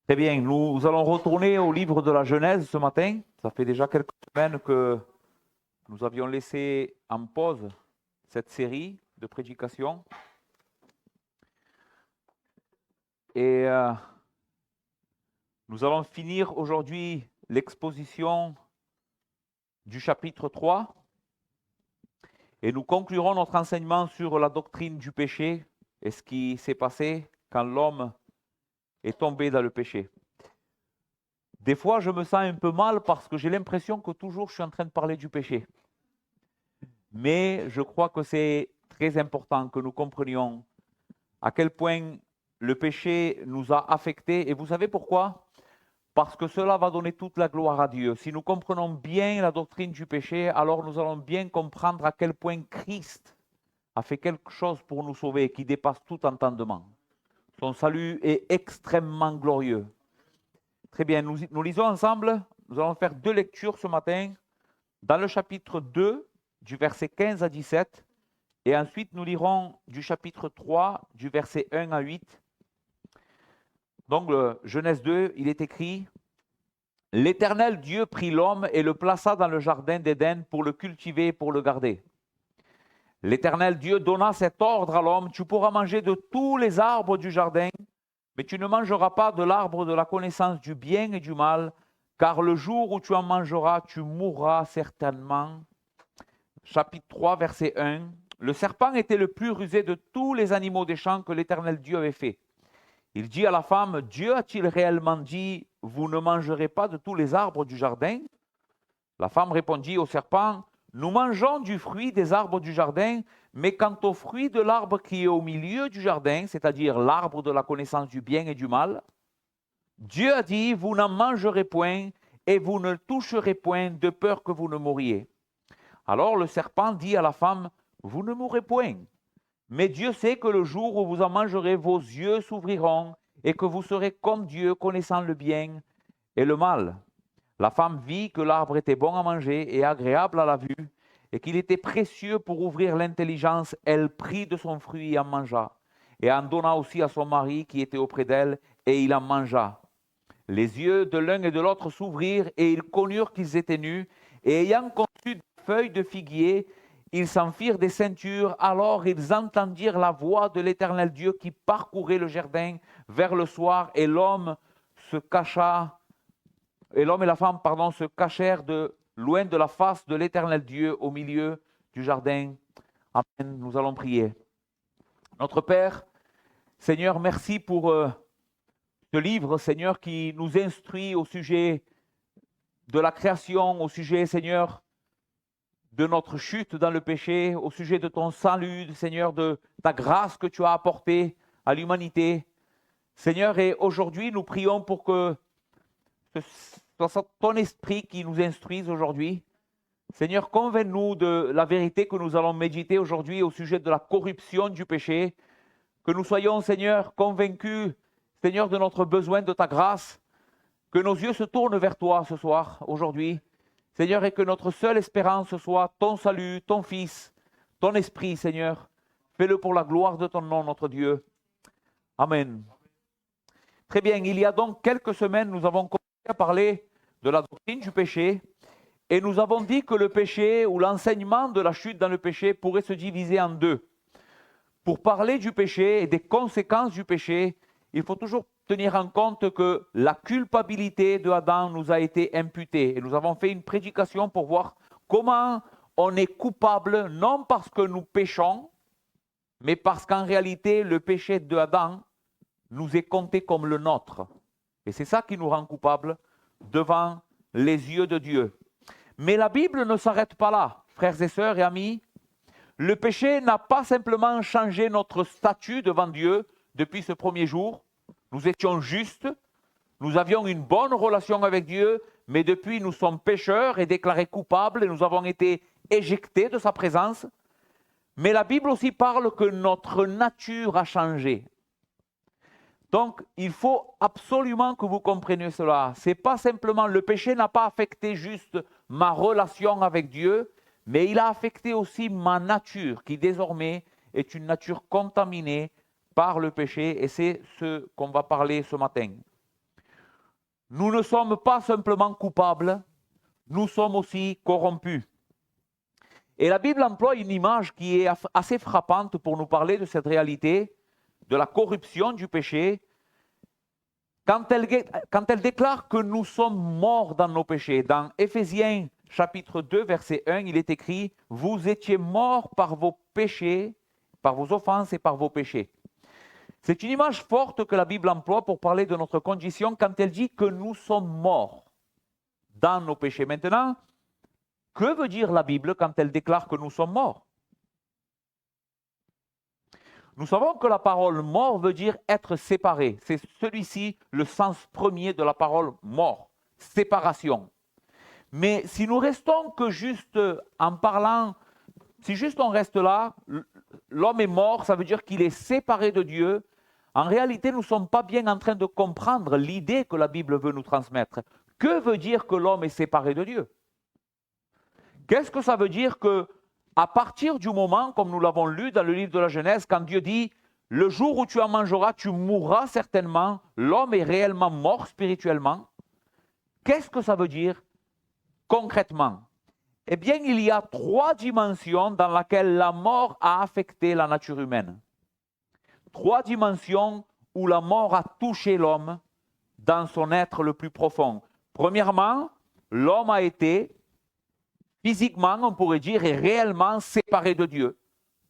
Très bien, nous allons retourner au livre de la Genèse ce matin. Ça fait déjà quelques semaines que nous avions laissé en pause cette série de prédications. Et nous allons finir aujourd'hui l'exposition du chapitre 3. Et nous conclurons notre enseignement sur la doctrine du péché et ce qui s'est passé quand l'homme est tombé dans le péché. Des fois, je me sens un peu mal parce que j'ai l'impression que toujours je suis en train de parler du péché. Mais je crois que c'est très important que nous comprenions à quel point le péché nous a affectés. Et vous savez pourquoi? Parce que cela va donner toute la gloire à Dieu. Si nous comprenons bien la doctrine du péché, alors nous allons bien comprendre à quel point Christ a fait quelque chose pour nous sauver qui dépasse tout entendement. Son salut est extrêmement glorieux. Très bien, nous lisons ensemble, nous allons faire deux lectures ce matin, dans le chapitre 2, du verset 15 à 17, et ensuite nous lirons du chapitre 3, du verset 1 à 8. Donc, Genèse 2, il est écrit « L'Éternel Dieu prit l'homme et le plaça dans le jardin d'Éden pour le cultiver et pour le garder. L'Éternel Dieu donna cet ordre à l'homme, tu pourras manger de tous les arbres du jardin, mais tu ne mangeras pas de l'arbre de la connaissance du bien et du mal, car le jour où tu en mangeras, tu mourras certainement. » Chapitre 3, verset 1. Le serpent était le plus rusé de tous les animaux des champs que l'Éternel Dieu avait fait. Il dit à la femme, Dieu a-t-il réellement dit, vous ne mangerez pas de tous les arbres du jardin? La femme répondit au serpent, nous mangeons du fruit des arbres du jardin, mais quant au fruit de l'arbre qui est au milieu du jardin, c'est-à-dire l'arbre de la connaissance du bien et du mal, Dieu a dit, vous n'en mangerez point et vous ne toucherez point de peur que vous ne mouriez. Alors le serpent dit à la femme, vous ne mourrez point. Mais Dieu sait que le jour où vous en mangerez, vos yeux s'ouvriront et que vous serez comme Dieu, connaissant le bien et le mal. La femme vit que l'arbre était bon à manger et agréable à la vue, et qu'il était précieux pour ouvrir l'intelligence. Elle prit de son fruit et en mangea, et en donna aussi à son mari qui était auprès d'elle, et il en mangea. Les yeux de l'un et de l'autre s'ouvrirent, et ils connurent qu'ils étaient nus, et ayant conçu des feuilles de figuier, ils s'en firent des ceintures. Alors ils entendirent la voix de l'Éternel Dieu qui parcourait le jardin vers le soir, et l'homme et la femme, se cachèrent de loin de la face de l'Éternel Dieu au milieu du jardin. Amen. Nous allons prier. Notre Père, Seigneur, merci pour ce livre, Seigneur, qui nous instruit au sujet de la création, au sujet, Seigneur, de notre chute dans le péché, au sujet de ton salut, Seigneur, de ta grâce que tu as apportée à l'humanité. Seigneur, et aujourd'hui, nous prions pour que ce soit ton esprit qui nous instruise aujourd'hui. Seigneur, convainc-nous de la vérité que nous allons méditer aujourd'hui au sujet de la corruption du péché. Que nous soyons, Seigneur, convaincus, Seigneur, de notre besoin de ta grâce. Que nos yeux se tournent vers toi ce soir, aujourd'hui. Seigneur, et que notre seule espérance soit ton salut, ton Fils, ton Esprit, Seigneur. Fais-le pour la gloire de ton nom, notre Dieu. Amen. Très bien, il y a donc quelques semaines, nous avons commencé à parler de la doctrine du péché, et nous avons dit que le péché ou l'enseignement de la chute dans le péché pourrait se diviser en deux. Pour parler du péché et des conséquences du péché, il faut toujours tenir en compte que la culpabilité de Adam nous a été imputée. Et nous avons fait une prédication pour voir comment on est coupable, non parce que nous péchons, mais parce qu'en réalité, le péché de Adam nous est compté comme le nôtre. Et c'est ça qui nous rend coupables devant les yeux de Dieu. Mais la Bible ne s'arrête pas là, frères et sœurs et amis. Le péché n'a pas simplement changé notre statut devant Dieu depuis ce premier jour. Nous étions justes, nous avions une bonne relation avec Dieu, mais depuis nous sommes pécheurs et déclarés coupables et nous avons été éjectés de sa présence. Mais la Bible aussi parle que notre nature a changé. Donc, il faut absolument que vous compreniez cela. C'est pas simplement, le péché n'a pas affecté juste ma relation avec Dieu, mais il a affecté aussi ma nature, qui désormais est une nature contaminée par le péché, et c'est ce qu'on va parler ce matin. Nous ne sommes pas simplement coupables, nous sommes aussi corrompus. Et la Bible emploie une image qui est assez frappante pour nous parler de cette réalité, de la corruption du péché, quand elle déclare que nous sommes morts dans nos péchés. Dans Éphésiens chapitre 2, verset 1, il est écrit « Vous étiez morts par vos péchés, par vos offenses et par vos péchés ». C'est une image forte que la Bible emploie pour parler de notre condition quand elle dit que nous sommes morts dans nos péchés. Maintenant, que veut dire la Bible quand elle déclare que nous sommes morts? Nous savons que la parole mort veut dire être séparé. C'est celui-ci le sens premier de la parole mort, séparation. Mais si nous restons que juste en parlant, si juste on reste là, l'homme est mort, ça veut dire qu'il est séparé de Dieu. En réalité, nous ne sommes pas bien en train de comprendre l'idée que la Bible veut nous transmettre. Que veut dire que l'homme est séparé de Dieu? Qu'est-ce que ça veut dire que à partir du moment, comme nous l'avons lu dans le livre de la Genèse, quand Dieu dit « Le jour où tu en mangeras, tu mourras certainement », l'homme est réellement mort spirituellement. Qu'est-ce que ça veut dire concrètement? Eh bien, il y a 3 dimensions dans lesquelles la mort a affecté la nature humaine. 3 dimensions où la mort a touché l'homme dans son être le plus profond. Premièrement, l'homme a été physiquement, on pourrait dire, est réellement séparé de Dieu.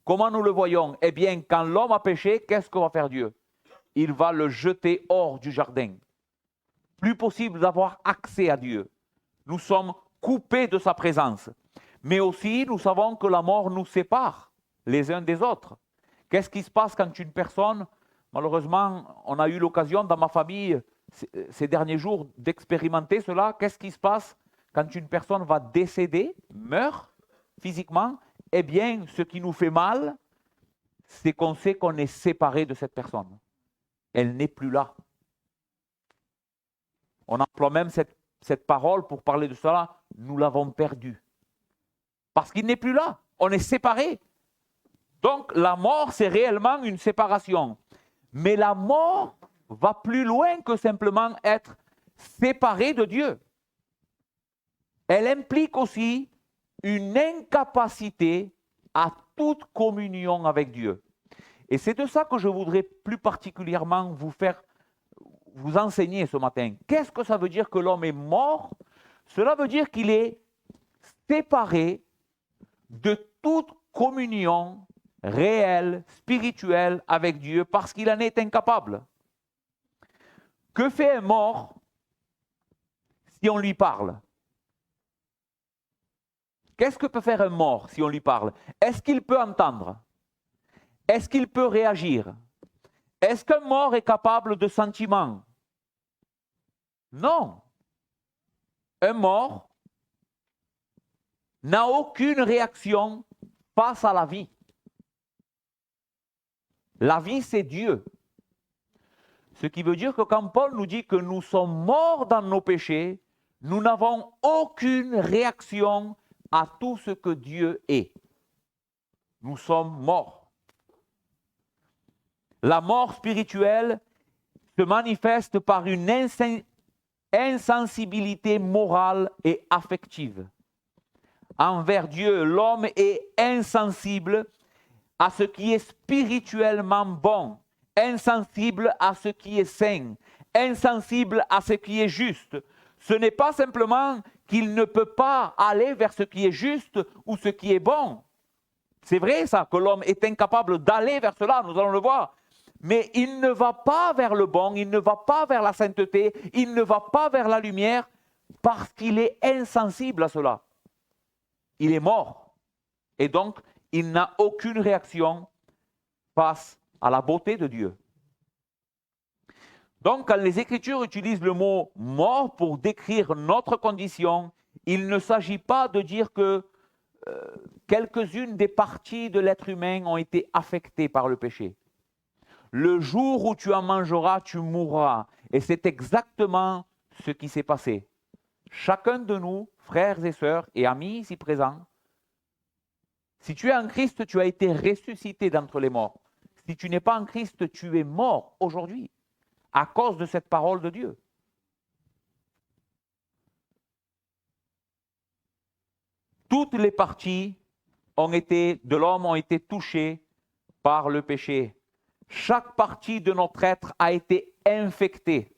Comment nous le voyons? Eh bien, quand l'homme a péché, qu'est-ce que va faire Dieu? Il va le jeter hors du jardin. Plus possible d'avoir accès à Dieu. Nous sommes coupés de sa présence. Mais aussi, nous savons que la mort nous sépare les uns des autres. Qu'est-ce qui se passe quand une personne, malheureusement, on a eu l'occasion dans ma famille ces derniers jours d'expérimenter cela, qu'est-ce qui se passe quand une personne va décéder, meurt physiquement? Eh bien, ce qui nous fait mal, c'est qu'on sait qu'on est séparé de cette personne. Elle n'est plus là. On emploie même cette parole pour parler de cela, nous l'avons perdu. Parce qu'il n'est plus là, on est séparé. Donc la mort, c'est réellement une séparation. Mais la mort va plus loin que simplement être séparé de Dieu. Elle implique aussi une incapacité à toute communion avec Dieu. Et c'est de ça que je voudrais plus particulièrement vous enseigner ce matin. Qu'est-ce que ça veut dire que l'homme est mort? Cela veut dire qu'il est séparé de toute communion réelle, spirituelle avec Dieu parce qu'il en est incapable. Que fait un mort si on lui parle? Qu'est-ce que peut faire un mort si on lui parle? Est-ce qu'il peut entendre? Est-ce qu'il peut réagir? Est-ce qu'un mort est capable de sentiments? Non. Un mort n'a aucune réaction face à la vie. La vie, c'est Dieu. Ce qui veut dire que quand Paul nous dit que nous sommes morts dans nos péchés, nous n'avons aucune réaction à tout ce que Dieu est. Nous sommes morts. La mort spirituelle se manifeste par une insensibilité morale et affective. Envers Dieu, l'homme est insensible à ce qui est spirituellement bon, insensible à ce qui est saint, insensible à ce qui est juste. Ce n'est pas simplement qu'il ne peut pas aller vers ce qui est juste ou ce qui est bon. C'est vrai ça, que l'homme est incapable d'aller vers cela, nous allons le voir. Mais il ne va pas vers le bon, il ne va pas vers la sainteté, il ne va pas vers la lumière parce qu'il est insensible à cela. Il est mort. Et donc, il n'a aucune réaction face à la beauté de Dieu. Donc, quand les Écritures utilisent le mot « mort » pour décrire notre condition, il ne s'agit pas de dire que quelques-unes des parties de l'être humain ont été affectées par le péché. Le jour où tu en mangeras, tu mourras. Et c'est exactement ce qui s'est passé. Chacun de nous, frères et sœurs et amis ici présents, si tu es en Christ, tu as été ressuscité d'entre les morts. Si tu n'es pas en Christ, tu es mort aujourd'hui à cause de cette parole de Dieu. toutes les parties de l'homme ont été touchées par le péché. Chaque partie de notre être a été infectée,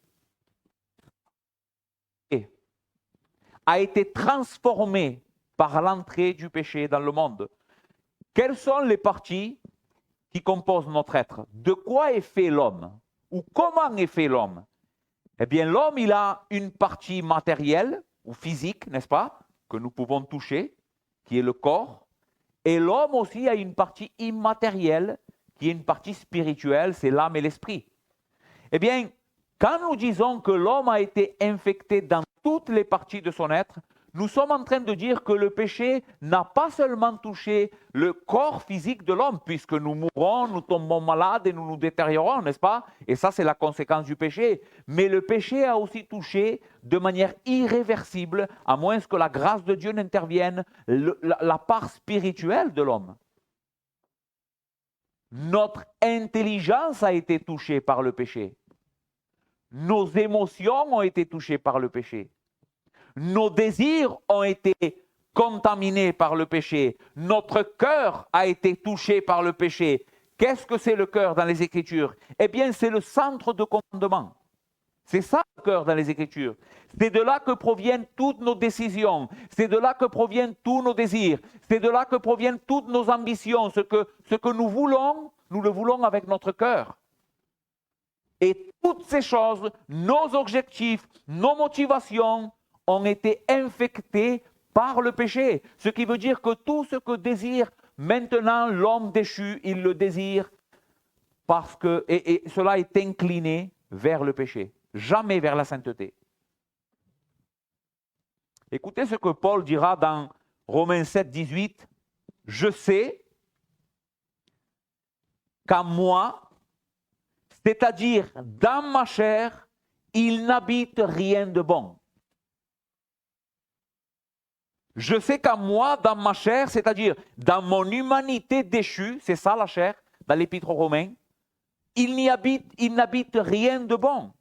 a été transformée par l'entrée du péché dans le monde. Quelles sont les parties qui composent notre être? De quoi est fait l'homme? Ou comment est fait l'homme? Eh bien, l'homme, il a une partie matérielle ou physique, n'est-ce pas, que nous pouvons toucher, qui est le corps. Et l'homme aussi a une partie immatérielle, qui est une partie spirituelle, c'est l'âme et l'esprit. Eh bien, quand nous disons que l'homme a été infecté dans toutes les parties de son être, nous sommes en train de dire que le péché n'a pas seulement touché le corps physique de l'homme, puisque nous mourrons, nous tombons malades et nous nous détériorons, n'est-ce pas? Et ça, c'est la conséquence du péché. Mais le péché a aussi touché de manière irréversible, à moins que la grâce de Dieu n'intervienne, la part spirituelle de l'homme. Notre intelligence a été touchée par le péché. Nos émotions ont été touchées par le péché. Nos désirs ont été contaminés par le péché. Notre cœur a été touché par le péché. Qu'est-ce que c'est le cœur dans les Écritures? Eh bien, c'est le centre de commandement. C'est ça le cœur dans les Écritures. C'est de là que proviennent toutes nos décisions. C'est de là que proviennent tous nos désirs. C'est de là que proviennent toutes nos ambitions. Ce que nous voulons, nous le voulons avec notre cœur. Et toutes ces choses, nos objectifs, nos motivations, ont été infectés par le péché. Ce qui veut dire que tout ce que désire maintenant l'homme déchu, il le désire parce que et cela est incliné vers le péché, jamais vers la sainteté. Écoutez ce que Paul dira dans Romains 7, 18. « Je sais qu'à moi, c'est-à-dire dans ma chair, il n'habite rien de bon. » Je sais qu'à moi, dans ma chair, c'est-à-dire dans mon humanité déchue, c'est ça la chair, dans l'Épître aux Romains, il n'habite rien de bon.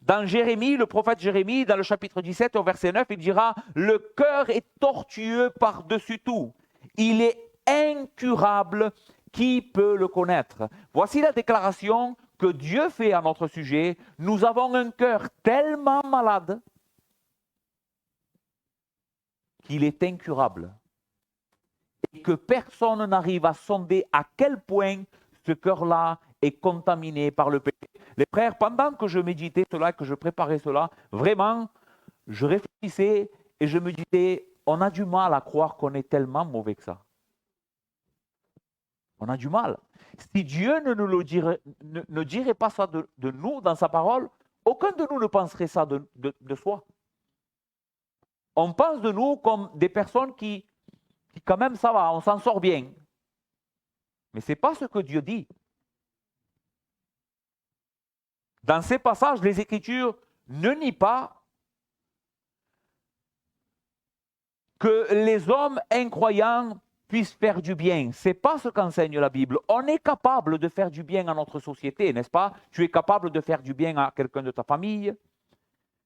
Dans Jérémie, le prophète Jérémie, dans le chapitre 17, au verset 9, il dira « Le cœur est tortueux par-dessus tout. Il est incurable. Qui peut le connaître ?» Voici la déclaration que Dieu fait à notre sujet. Nous avons un cœur tellement malade qu'il est incurable et que personne n'arrive à sonder à quel point ce cœur-là est contaminé par le péché. Les frères, pendant que je méditais cela, que je préparais cela, vraiment, je réfléchissais et je me disais, on a du mal à croire qu'on est tellement mauvais que ça. On a du mal. Si Dieu ne dirait pas ça de nous dans sa parole, aucun de nous ne penserait ça de soi. On pense de nous comme des personnes qui quand même, ça va, on s'en sort bien. Mais ce n'est pas ce que Dieu dit. Dans ces passages, les Écritures ne nient pas que les hommes incroyants puissent faire du bien. Ce n'est pas ce qu'enseigne la Bible. On est capable de faire du bien à notre société, n'est-ce pas? Tu es capable de faire du bien à quelqu'un de ta famille.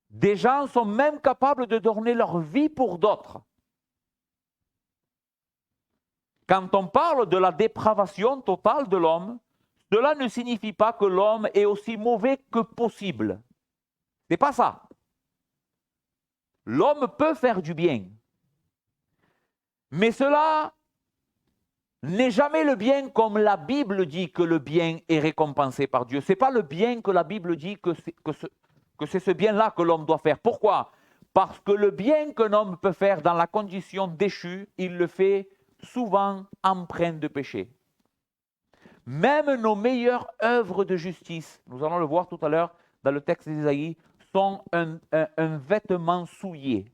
Des gens sont même capables de donner leur vie pour d'autres. Quand on parle de la dépravation totale de l'homme, cela ne signifie pas que l'homme est aussi mauvais que possible. Ce n'est pas ça. L'homme peut faire du bien. Mais cela n'est jamais le bien comme la Bible dit que le bien est récompensé par Dieu. Ce n'est pas le bien que la Bible dit que c'est ce bien-là que l'homme doit faire. Pourquoi? Parce que le bien qu'un homme peut faire dans la condition déchue, il le fait souvent empreint de péché. Même nos meilleures œuvres de justice, nous allons le voir tout à l'heure dans le texte d'Isaïe, sont un vêtement souillé.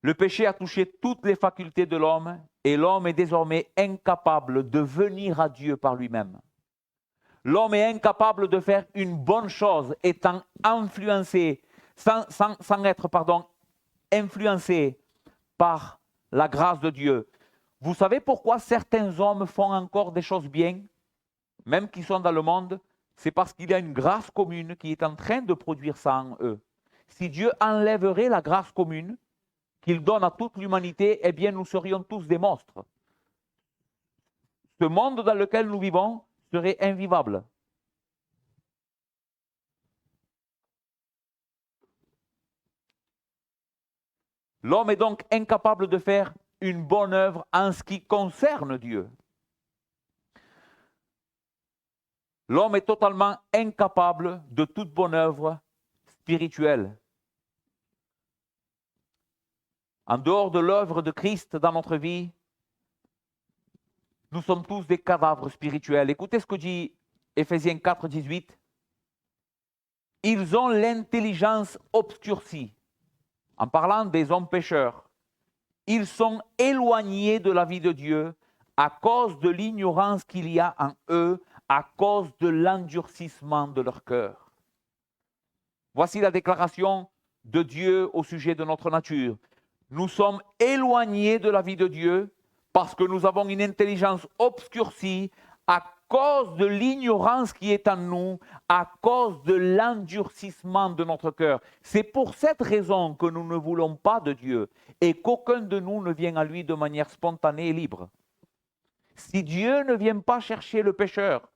Le péché a touché toutes les facultés de l'homme et l'homme est désormais incapable de venir à Dieu par lui-même. L'homme est incapable de faire une bonne chose étant influencé, sans être influencé par la grâce de Dieu. Vous savez pourquoi certains hommes font encore des choses bien, même qui sont dans le monde? c'est parce qu'il y a une grâce commune qui est en train de produire ça en eux. Si Dieu enlèverait la grâce commune qu'il donne à toute l'humanité, eh bien nous serions tous des monstres. Ce monde dans lequel nous vivons serait invivable. L'homme est donc incapable de faire une bonne œuvre en ce qui concerne Dieu. L'homme est totalement incapable de toute bonne œuvre spirituelle. En dehors de l'œuvre de Christ dans notre vie, nous sommes tous des cadavres spirituels. Écoutez ce que dit Éphésiens 4, 18. Ils ont l'intelligence obscurcie. En parlant des hommes pécheurs, ils sont éloignés de la vie de Dieu à cause de l'ignorance qu'il y a en eux, à cause de l'endurcissement de leur cœur. Voici la déclaration de Dieu au sujet de notre nature. Nous sommes éloignés de la vie de Dieu parce que nous avons une intelligence obscurcie à cause de l'ignorance qui est en nous, à cause de l'endurcissement de notre cœur. C'est pour cette raison que nous ne voulons pas de Dieu et qu'aucun de nous ne vient à lui de manière spontanée et libre. Si Dieu ne vient pas chercher le pécheur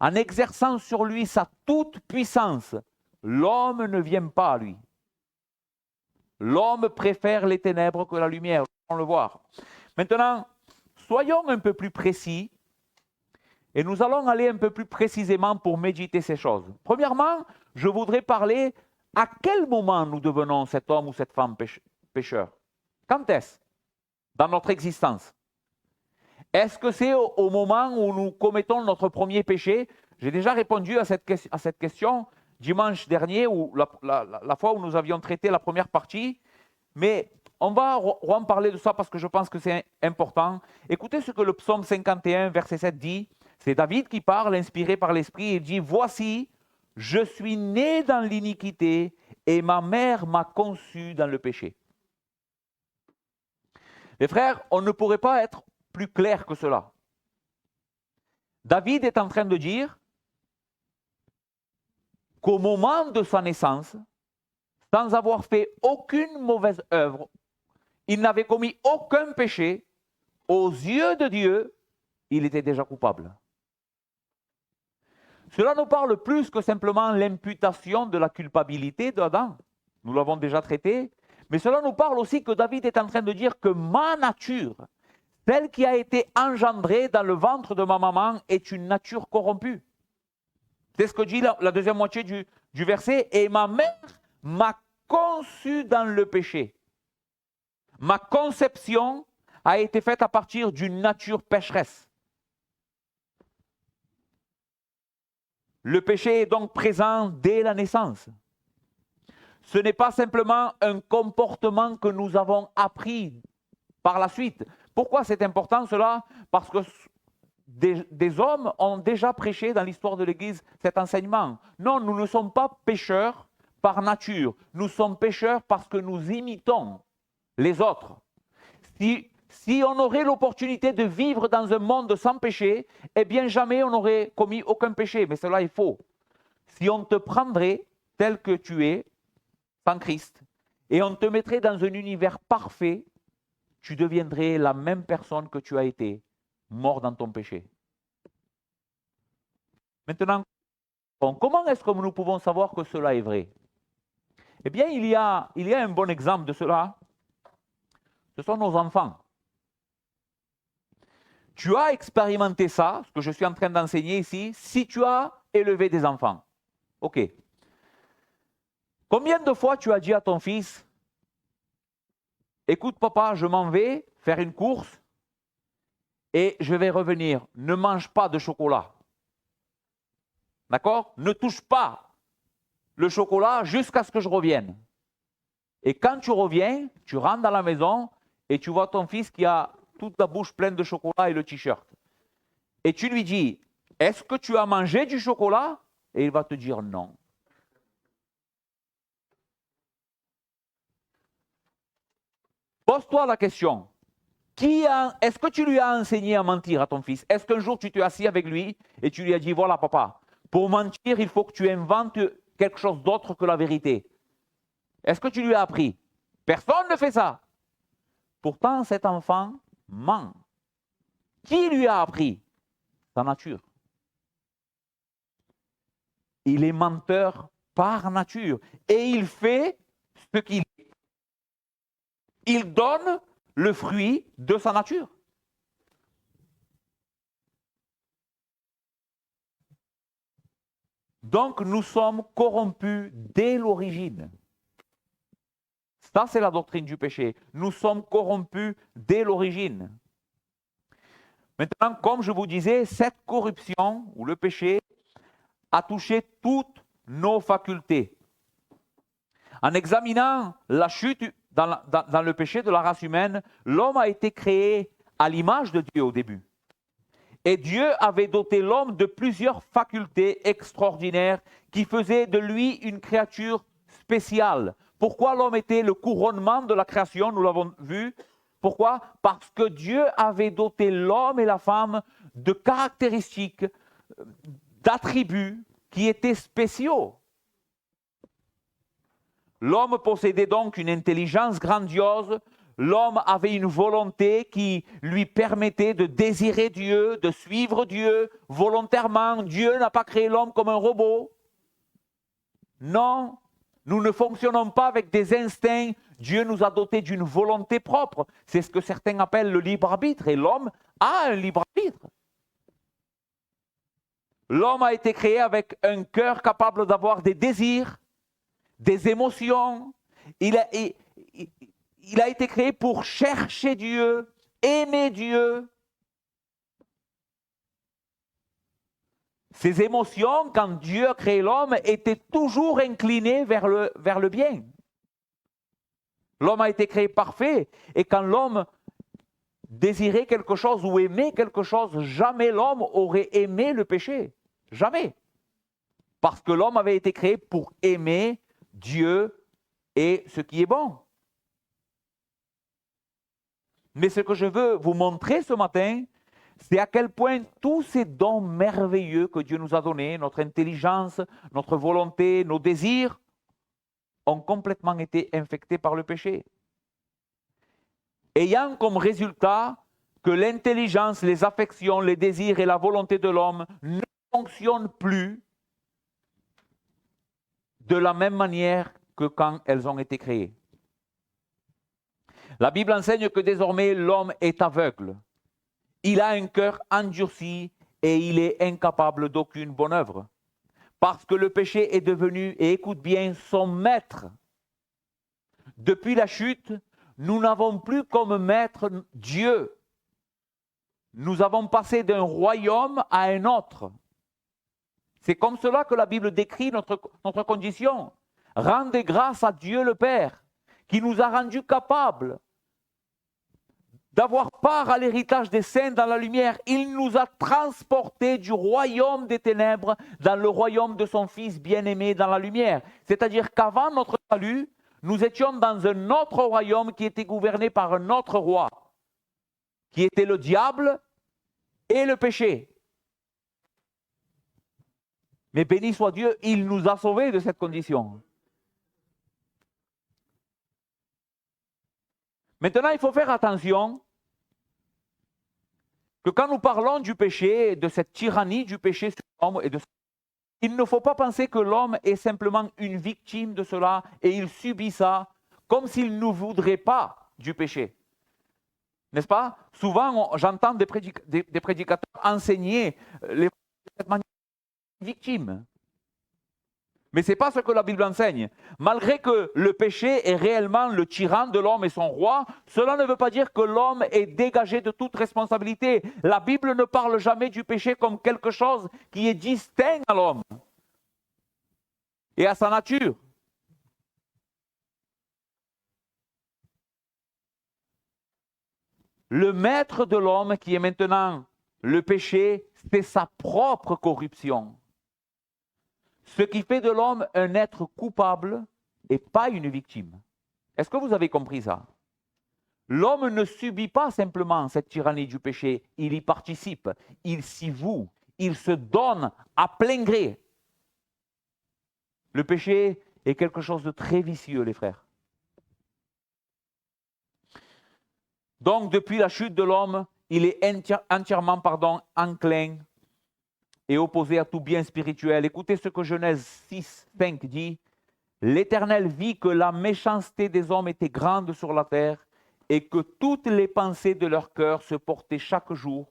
en exerçant sur lui sa toute puissance, l'homme ne vient pas à lui. L'homme préfère les ténèbres que la lumière, on le voit. Maintenant, soyons un peu plus précis et nous allons aller un peu plus précisément pour méditer ces choses. Premièrement, je voudrais parler à quel moment nous devenons cet homme ou cette femme pécheur. Quand est-ce dans notre existence? Est-ce que c'est au moment où nous commettons notre premier péché? J'ai déjà répondu à cette question dimanche dernier, ou la fois où nous avions traité la première partie, mais on va en parler de ça parce que je pense que c'est important. Écoutez ce que le psaume 51, verset 7 dit. C'est David qui parle, inspiré par l'Esprit, il dit « Voici, je suis né dans l'iniquité et ma mère m'a conçu dans le péché. » Les frères, on ne pourrait pas être plus clair que cela. David est en train de dire qu'au moment de sa naissance, sans avoir fait aucune mauvaise œuvre, il n'avait commis aucun péché, aux yeux de Dieu, il était déjà coupable. Cela nous parle plus que simplement l'imputation de la culpabilité d'Adam. Nous l'avons déjà traité. Mais cela nous parle aussi que David est en train de dire que ma nature, celle qui a été engendrée dans le ventre de ma maman, est une nature corrompue. C'est ce que dit la deuxième moitié du verset. Et ma mère m'a conçu dans le péché. Ma conception a été faite à partir d'une nature pécheresse. Le péché est donc présent dès la naissance. Ce n'est pas simplement un comportement que nous avons appris par la suite. Pourquoi c'est important cela? Parce que des hommes ont déjà prêché dans l'histoire de l'Église cet enseignement. Non, nous ne sommes pas pécheurs par nature. Nous sommes pécheurs parce que nous imitons les autres. Si on aurait l'opportunité de vivre dans un monde sans péché, eh bien jamais on n'aurait commis aucun péché. Mais cela est faux. Si on te prendrait tel que tu es, sans Christ, et on te mettrait dans un univers parfait, tu deviendrais la même personne que tu as été, mort dans ton péché. Maintenant, comment est-ce que nous pouvons savoir que cela est vrai? Eh bien, il y a un bon exemple de cela. Ce sont nos enfants. Tu as expérimenté ça, ce que je suis en train d'enseigner ici, si tu as élevé des enfants. Ok. Combien de fois tu as dit à ton fils, écoute papa, je m'en vais faire une course et je vais revenir. Ne mange pas de chocolat. D'accord? Ne touche pas le chocolat jusqu'à ce que je revienne. Et quand tu reviens, tu rentres dans la maison et tu vois ton fils qui a toute la bouche pleine de chocolat et le t-shirt. Et tu lui dis, est-ce que tu as mangé du chocolat? Et il va te dire non. Pose-toi la question. Est-ce que tu lui as enseigné à mentir à ton fils? Est-ce qu'un jour tu t'es assis avec lui et tu lui as dit, voilà papa, Pour mentir, il faut que tu inventes quelque chose d'autre que la vérité. Est-ce que tu lui as appris? Personne ne fait ça. Pourtant, cet enfant ment. Qui lui a appris? Sa nature. Il est menteur par nature. Et il fait ce qu'il est. Il donne le fruit de sa nature. Donc, nous sommes corrompus dès l'origine. Ça, c'est la doctrine du péché. Nous sommes corrompus dès l'origine. Maintenant, comme je vous disais, cette corruption ou le péché a touché toutes nos facultés. En examinant la chute dans le péché de la race humaine, l'homme a été créé à l'image de Dieu au début. Et Dieu avait doté l'homme de plusieurs facultés extraordinaires qui faisaient de lui une créature spéciale. Pourquoi l'homme était le couronnement de la création, nous l'avons vu. Pourquoi? Parce que Dieu avait doté l'homme et la femme de caractéristiques, d'attributs qui étaient spéciaux. L'homme possédait donc une intelligence grandiose. L'homme avait une volonté qui lui permettait de désirer Dieu, de suivre Dieu volontairement. Dieu n'a pas créé l'homme comme un robot. Non, nous ne fonctionnons pas avec des instincts. Dieu nous a dotés d'une volonté propre. C'est ce que certains appellent le libre arbitre. Et l'homme a un libre arbitre. L'homme a été créé avec un cœur capable d'avoir des désirs, des émotions. Il a été créé pour chercher Dieu, aimer Dieu. Ces émotions, quand Dieu a créé l'homme, étaient toujours inclinées vers le bien. L'homme a été créé parfait, et quand l'homme désirait quelque chose ou aimait quelque chose, jamais l'homme aurait aimé le péché. Jamais. Parce que l'homme avait été créé pour aimer Dieu et ce qui est bon. Mais ce que je veux vous montrer ce matin, c'est à quel point tous ces dons merveilleux que Dieu nous a donnés, notre intelligence, notre volonté, nos désirs, ont complètement été infectés par le péché. Ayant comme résultat que l'intelligence, les affections, les désirs et la volonté de l'homme ne fonctionnent plus de la même manière que quand elles ont été créées. La Bible enseigne que désormais l'homme est aveugle. Il a un cœur endurci et il est incapable d'aucune bonne œuvre. Parce que le péché est devenu, et écoute bien, son maître. Depuis la chute, nous n'avons plus comme maître Dieu. Nous avons passé d'un royaume à un autre. C'est comme cela que la Bible décrit notre condition. Rendez grâce à Dieu le Père, qui nous a rendus capables d'avoir part à l'héritage des saints dans la lumière. Il nous a transportés du royaume des ténèbres dans le royaume de son Fils bien-aimé dans la lumière. C'est-à-dire qu'avant notre salut, nous étions dans un autre royaume qui était gouverné par un autre roi, qui était le diable et le péché. Mais béni soit Dieu, il nous a sauvés de cette condition. Maintenant, il faut faire attention que quand nous parlons du péché, de cette tyrannie du péché sur l'homme, il ne faut pas penser que l'homme est simplement une victime de cela et il subit ça comme s'il ne voudrait pas du péché. N'est-ce pas? Souvent, j'entends des prédicateurs enseigner de cette manière victime. Mais ce n'est pas ce que la Bible enseigne. Malgré que le péché est réellement le tyran de l'homme et son roi, cela ne veut pas dire que l'homme est dégagé de toute responsabilité. La Bible ne parle jamais du péché comme quelque chose qui est distinct à l'homme et à sa nature. Le maître de l'homme, qui est maintenant le péché, c'est sa propre corruption. Ce qui fait de l'homme un être coupable et pas une victime. Est-ce que vous avez compris ça? L'homme ne subit pas simplement cette tyrannie du péché, il y participe, il s'y voue, il se donne à plein gré. Le péché est quelque chose de très vicieux, les frères. Donc, depuis la chute de l'homme, il est entièrement enclin et opposé à tout bien spirituel. Écoutez ce que Genèse 6, 5 dit. L'Éternel vit que la méchanceté des hommes était grande sur la terre et que toutes les pensées de leur cœur se portaient chaque jour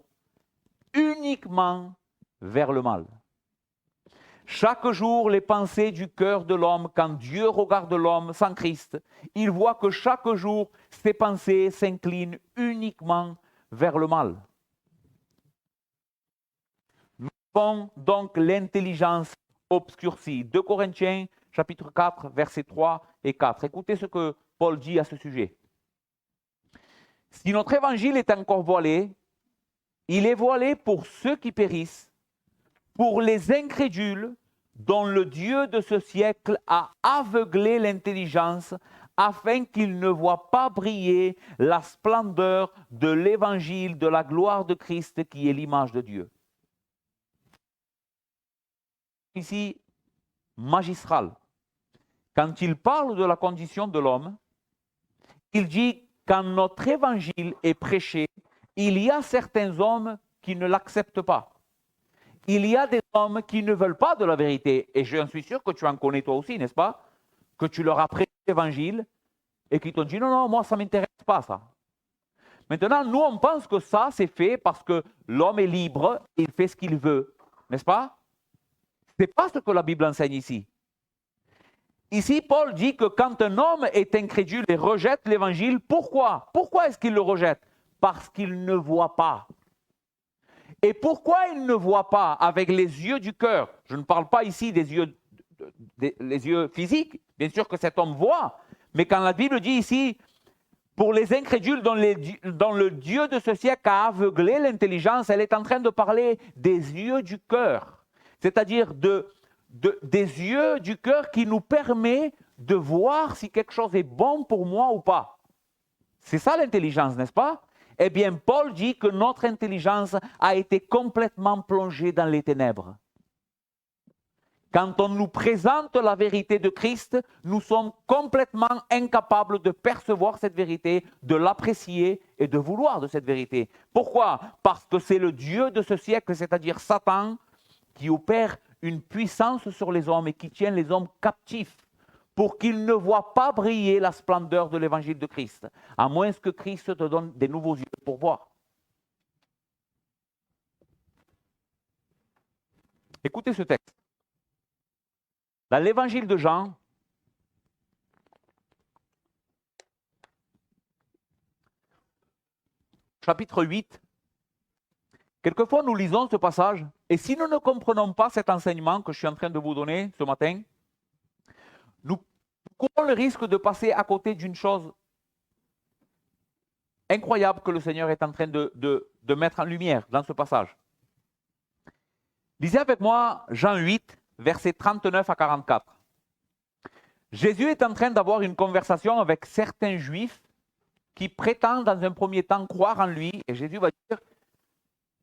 uniquement vers le mal. Chaque jour, les pensées du cœur de l'homme, quand Dieu regarde l'homme sans Christ, il voit que chaque jour, ses pensées s'inclinent uniquement vers le mal. Nous avons donc l'intelligence obscurcie. 2 Corinthiens, chapitre 4, versets 3 et 4. Écoutez ce que Paul dit à ce sujet. Si notre évangile est encore voilé, il est voilé pour ceux qui périssent, pour les incrédules dont le Dieu de ce siècle a aveuglé l'intelligence afin qu'ils ne voient pas briller la splendeur de l'évangile de la gloire de Christ qui est l'image de Dieu. Ici, magistral. Quand il parle de la condition de l'homme, il dit quand notre évangile est prêché, il y a certains hommes qui ne l'acceptent pas. Il y a des hommes qui ne veulent pas de la vérité. Et je suis sûr que tu en connais toi aussi, n'est-ce pas? Que tu leur as prêché l'évangile et qui t'ont dit non, non, moi ça ne m'intéresse pas ça. Maintenant, nous on pense que ça c'est fait parce que l'homme est libre et il fait ce qu'il veut. N'est-ce pas? Ce n'est pas ce que la Bible enseigne ici. Ici, Paul dit que quand un homme est incrédule et rejette l'évangile, pourquoi? Pourquoi est-ce qu'il le rejette? Parce qu'il ne voit pas. Et pourquoi il ne voit pas avec les yeux du cœur? Je ne parle pas ici des yeux, les yeux physiques, bien sûr que cet homme voit, mais quand la Bible dit ici, pour les incrédules dont le Dieu de ce siècle a aveuglé l'intelligence, elle est en train de parler des yeux du cœur, c'est-à-dire des yeux du cœur qui nous permet de voir si quelque chose est bon pour moi ou pas. C'est ça l'intelligence, n'est-ce pas? Eh bien, Paul dit que notre intelligence a été complètement plongée dans les ténèbres. Quand on nous présente la vérité de Christ, nous sommes complètement incapables de percevoir cette vérité, de l'apprécier et de vouloir de cette vérité. Pourquoi? Parce que c'est le Dieu de ce siècle, c'est-à-dire Satan, qui opère une puissance sur les hommes et qui tient les hommes captifs pour qu'ils ne voient pas briller la splendeur de l'évangile de Christ, à moins que Christ te donne des nouveaux yeux pour voir. Écoutez ce texte. Dans l'évangile de Jean, chapitre 8, quelquefois nous lisons ce passage, et si nous ne comprenons pas cet enseignement que je suis en train de vous donner ce matin, nous courons le risque de passer à côté d'une chose incroyable que le Seigneur est en train de mettre en lumière dans ce passage. Lisez avec moi Jean 8, versets 39 à 44. Jésus est en train d'avoir une conversation avec certains Juifs qui prétendent dans un premier temps croire en lui. Et Jésus va dire,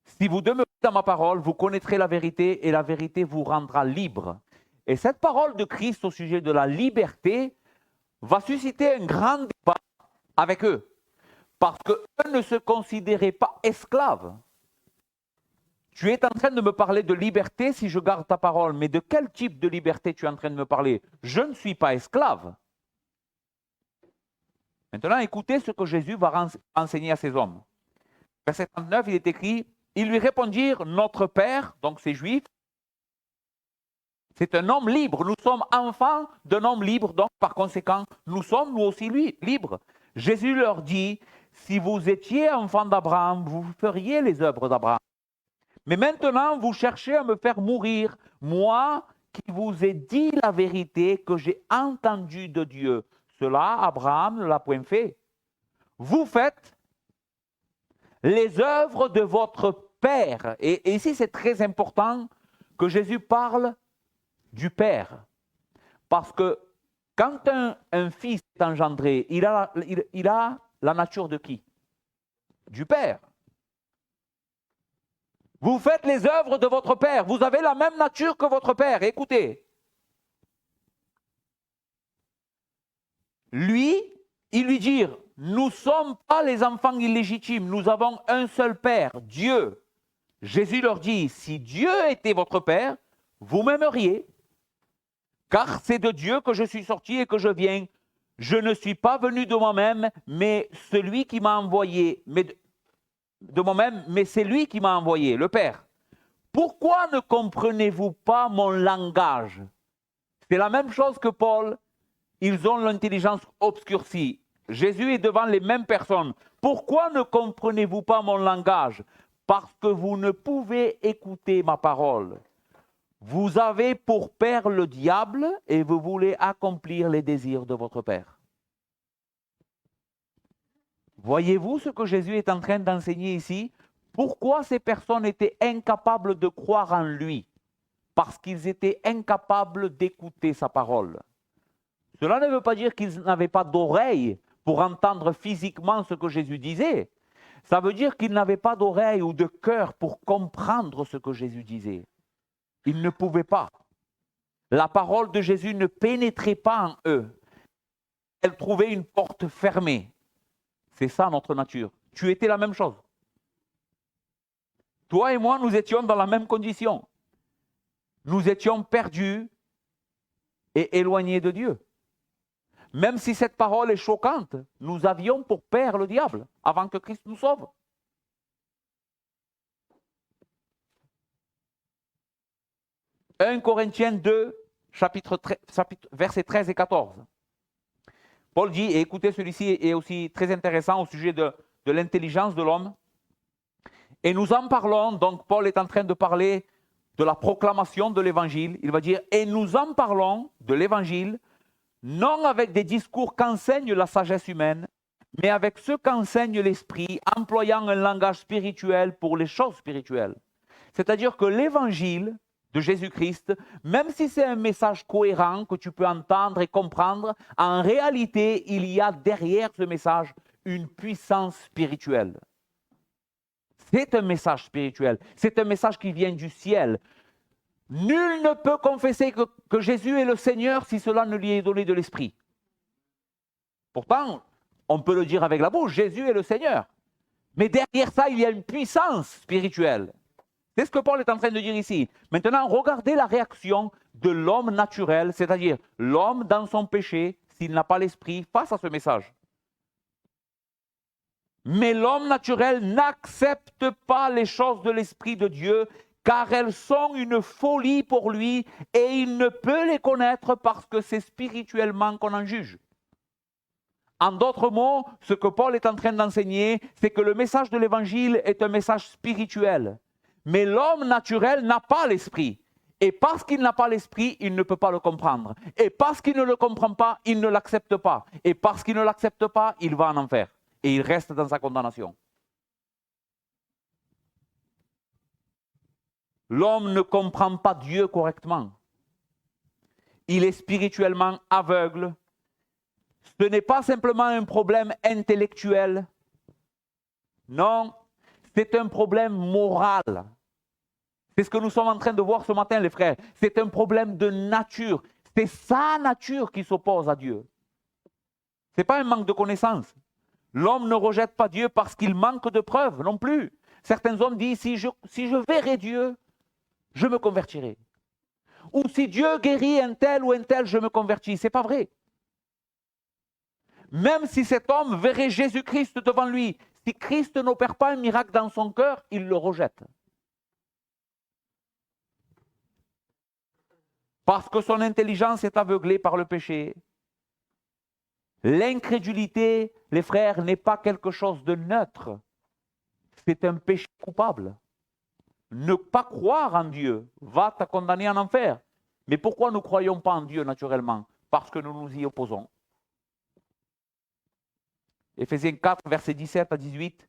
si vous demeurez dans ma parole, vous connaîtrez la vérité et la vérité vous rendra libre. Et cette parole de Christ au sujet de la liberté va susciter un grand débat avec eux. Parce qu'eux ne se considéraient pas esclaves. Tu es en train de me parler de liberté si je garde ta parole, mais de quel type de liberté tu es en train de me parler? Je ne suis pas esclave. Maintenant, écoutez ce que Jésus va enseigner à ces hommes. Verset 39, il est écrit, ils lui répondirent, notre Père, donc ces Juifs, c'est un homme libre. Nous sommes enfants d'un homme libre, donc par conséquent, nous sommes nous aussi libres. Jésus leur dit, si vous étiez enfants d'Abraham, vous feriez les œuvres d'Abraham. Mais maintenant, vous cherchez à me faire mourir, moi qui vous ai dit la vérité que j'ai entendue de Dieu. Cela, Abraham ne l'a point fait. Vous faites les œuvres de votre Père. Et ici, c'est très important que Jésus parle du Père. Parce que quand un fils est engendré, il a la nature de qui? Du Père. Vous faites les œuvres de votre père. Vous avez la même nature que votre père. Écoutez. Lui, ils lui dirent, nous ne sommes pas les enfants illégitimes, nous avons un seul père, Dieu. Jésus leur dit, si Dieu était votre père, vous m'aimeriez, car c'est de Dieu que je suis sorti et que je viens. Je ne suis pas venu de moi-même, mais celui qui m'a envoyé, de moi-même, mais c'est lui qui m'a envoyé, le Père. Pourquoi ne comprenez-vous pas mon langage? C'est la même chose que Paul. Ils ont l'intelligence obscurcie. Jésus est devant les mêmes personnes. Pourquoi ne comprenez-vous pas mon langage? Parce que vous ne pouvez écouter ma parole. Vous avez pour père le diable et vous voulez accomplir les désirs de votre père. Voyez-vous ce que Jésus est en train d'enseigner ici? Pourquoi ces personnes étaient incapables de croire en lui? Parce qu'ils étaient incapables d'écouter sa parole. Cela ne veut pas dire qu'ils n'avaient pas d'oreille pour entendre physiquement ce que Jésus disait. Ça veut dire qu'ils n'avaient pas d'oreille ou de cœur pour comprendre ce que Jésus disait. Ils ne pouvaient pas. La parole de Jésus ne pénétrait pas en eux. Elle trouvait une porte fermée. C'est ça notre nature. Tu étais la même chose. Toi et moi, nous étions dans la même condition. Nous étions perdus et éloignés de Dieu. Même si cette parole est choquante, nous avions pour père le diable avant que Christ nous sauve. « 1 Corinthiens 2, versets 13 et 14. Paul dit, et écoutez, celui-ci est aussi très intéressant au sujet de l'intelligence de l'homme. Et nous en parlons, donc Paul est en train de parler de la proclamation de l'évangile. Il va dire, et nous en parlons de l'évangile, non avec des discours qu'enseigne la sagesse humaine, mais avec ce qu'enseigne l'esprit, employant un langage spirituel pour les choses spirituelles. C'est-à-dire que l'évangile de Jésus-Christ, même si c'est un message cohérent que tu peux entendre et comprendre, en réalité, il y a derrière ce message une puissance spirituelle. C'est un message spirituel, c'est un message qui vient du ciel. Nul ne peut confesser que Jésus est le Seigneur si cela ne lui est donné de l'Esprit. Pourtant, on peut le dire avec la bouche, Jésus est le Seigneur. Mais derrière ça, il y a une puissance spirituelle. C'est ce que Paul est en train de dire ici. Maintenant, regardez la réaction de l'homme naturel, c'est-à-dire l'homme dans son péché, s'il n'a pas l'Esprit, face à ce message. Mais l'homme naturel n'accepte pas les choses de l'Esprit de Dieu, car elles sont une folie pour lui et il ne peut les connaître parce que c'est spirituellement qu'on en juge. En d'autres mots, ce que Paul est en train d'enseigner, c'est que le message de l'Évangile est un message spirituel. Mais l'homme naturel n'a pas l'Esprit. Et parce qu'il n'a pas l'Esprit, il ne peut pas le comprendre. Et parce qu'il ne le comprend pas, il ne l'accepte pas. Et parce qu'il ne l'accepte pas, il va en enfer. Et il reste dans sa condamnation. L'homme ne comprend pas Dieu correctement. Il est spirituellement aveugle. Ce n'est pas simplement un problème intellectuel. Non, c'est un problème moral. C'est ce que nous sommes en train de voir ce matin, les frères. C'est un problème de nature. C'est sa nature qui s'oppose à Dieu. Ce n'est pas un manque de connaissance. L'homme ne rejette pas Dieu parce qu'il manque de preuves non plus. Certains hommes disent, si je verrai Dieu, je me convertirai. Ou si Dieu guérit un tel ou un tel, je me convertis. Ce n'est pas vrai. Même si cet homme verrait Jésus-Christ devant lui, si Christ n'opère pas un miracle dans son cœur, il le rejette. Parce que son intelligence est aveuglée par le péché. L'incrédulité, les frères, n'est pas quelque chose de neutre. C'est un péché coupable. Ne pas croire en Dieu va te condamner en enfer. Mais pourquoi nous ne croyons pas en Dieu naturellement? Parce que nous nous y opposons. Éphésiens 4, versets 17 à 18.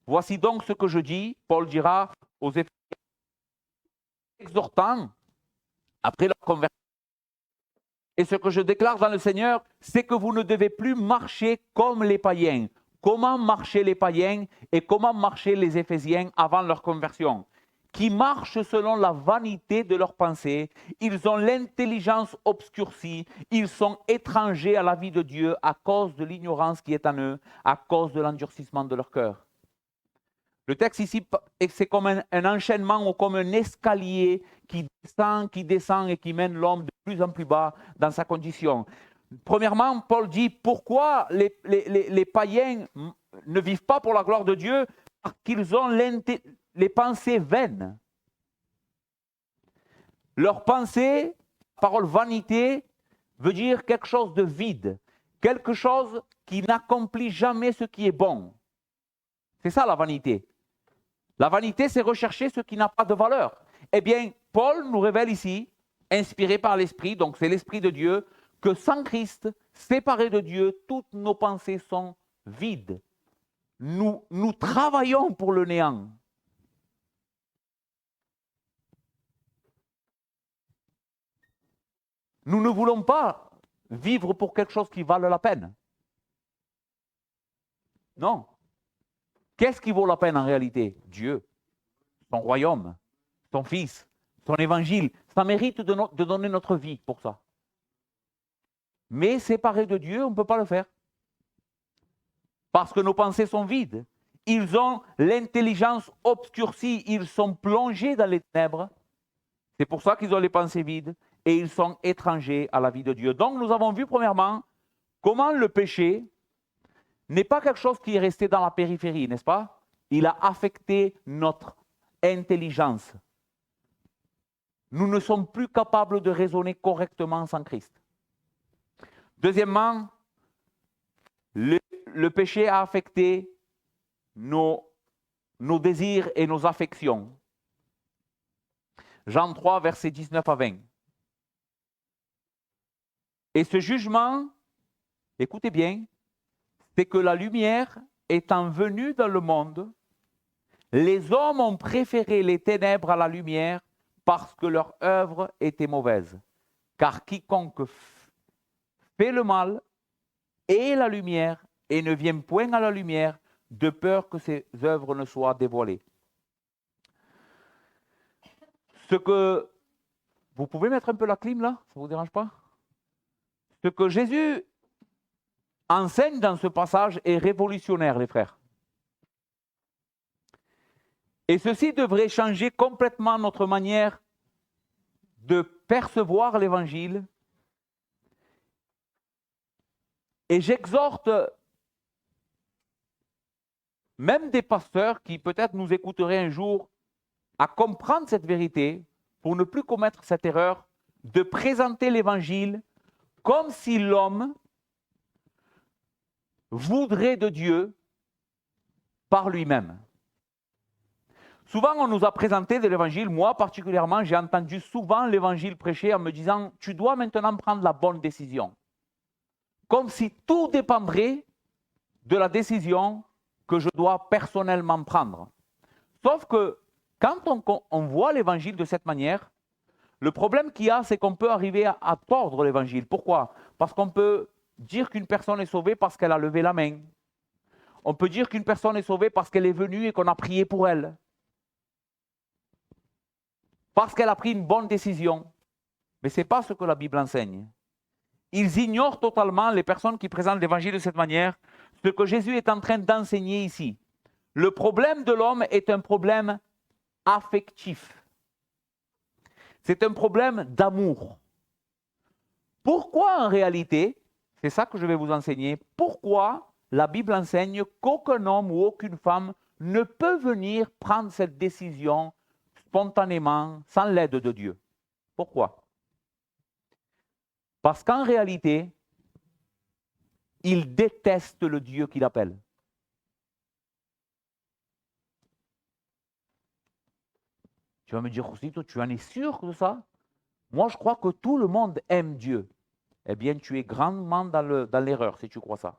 Voici donc ce que je dis, Paul dira aux Éphésiens, exhortant, après leur conversion. Et ce que je déclare dans le Seigneur, c'est que vous ne devez plus marcher comme les païens. Comment marchaient les païens et comment marchaient les Éphésiens avant leur conversion? qui marchent selon la vanité de leurs pensées. Ils ont l'intelligence obscurcie. Ils sont étrangers à la vie de Dieu à cause de l'ignorance qui est en eux, à cause de l'endurcissement de leur cœur. Le texte ici, c'est comme un enchaînement ou comme un escalier qui descend et qui mène l'homme de plus en plus bas dans sa condition. Premièrement, Paul dit pourquoi les païens ne vivent pas pour la gloire de Dieu, parce qu'ils ont les pensées vaines. Leur pensée, parole vanité, veut dire quelque chose de vide, quelque chose qui n'accomplit jamais ce qui est bon. C'est ça la vanité. La vanité, c'est rechercher ce qui n'a pas de valeur. Eh bien, Paul nous révèle ici, inspiré par l'Esprit, donc c'est l'Esprit de Dieu, que sans Christ, séparés de Dieu, toutes nos pensées sont vides. Nous travaillons pour le néant. Nous ne voulons pas vivre pour quelque chose qui vale la peine. Non. Qu'est-ce qui vaut la peine en réalité? Dieu, son royaume, son Fils, son évangile. Ça mérite de donner notre vie pour ça. Mais séparés de Dieu, on ne peut pas le faire. Parce que nos pensées sont vides. Ils ont l'intelligence obscurcie, ils sont plongés dans les ténèbres. C'est pour ça qu'ils ont les pensées vides et ils sont étrangers à la vie de Dieu. Donc nous avons vu premièrement comment le péché n'est pas quelque chose qui est resté dans la périphérie, n'est-ce pas? Il a affecté notre intelligence. Nous ne sommes plus capables de raisonner correctement sans Christ. Deuxièmement, le péché a affecté nos désirs et nos affections. Jean 3, versets 19 à 20. Et ce jugement, écoutez bien, c'est que la lumière étant venue dans le monde, les hommes ont préféré les ténèbres à la lumière parce que leur œuvre était mauvaise. Car quiconque fait le mal est la lumière et ne vient point à la lumière de peur que ses œuvres ne soient dévoilées. Vous pouvez mettre un peu la clim là? Ça ne vous dérange pas? Ce que Jésus enseigne dans ce passage est révolutionnaire, les frères. Et ceci devrait changer complètement notre manière de percevoir l'Évangile. Et j'exhorte même des pasteurs qui peut-être nous écouteraient un jour à comprendre cette vérité pour ne plus commettre cette erreur de présenter l'Évangile comme si l'homme voudrait de Dieu par lui-même. Souvent, on nous a présenté de l'Évangile, moi particulièrement, j'ai entendu souvent l'Évangile prêché en me disant « tu dois maintenant prendre la bonne décision ». Comme si tout dépendrait de la décision que je dois personnellement prendre. Sauf que quand on voit l'Évangile de cette manière, le problème qu'il y a, c'est qu'on peut arriver à tordre l'Évangile. Pourquoi? Parce qu'on peut dire qu'une personne est sauvée parce qu'elle a levé la main. On peut dire qu'une personne est sauvée parce qu'elle est venue et qu'on a prié pour elle. Parce qu'elle a pris une bonne décision. Mais ce n'est pas ce que la Bible enseigne. Ils ignorent totalement, les personnes qui présentent l'Évangile de cette manière, ce que Jésus est en train d'enseigner ici. Le problème de l'homme est un problème affectif. C'est un problème d'amour. Pourquoi en réalité, c'est ça que je vais vous enseigner, pourquoi la Bible enseigne qu'aucun homme ou aucune femme ne peut venir prendre cette décision spontanément, sans l'aide de Dieu? Pourquoi? Parce qu'en réalité, il déteste le Dieu qu'il appelle. Tu vas me dire aussi, toi, tu en es sûr de ça? Moi, je crois que tout le monde aime Dieu. Eh bien, tu es grandement dans l'erreur si tu crois ça.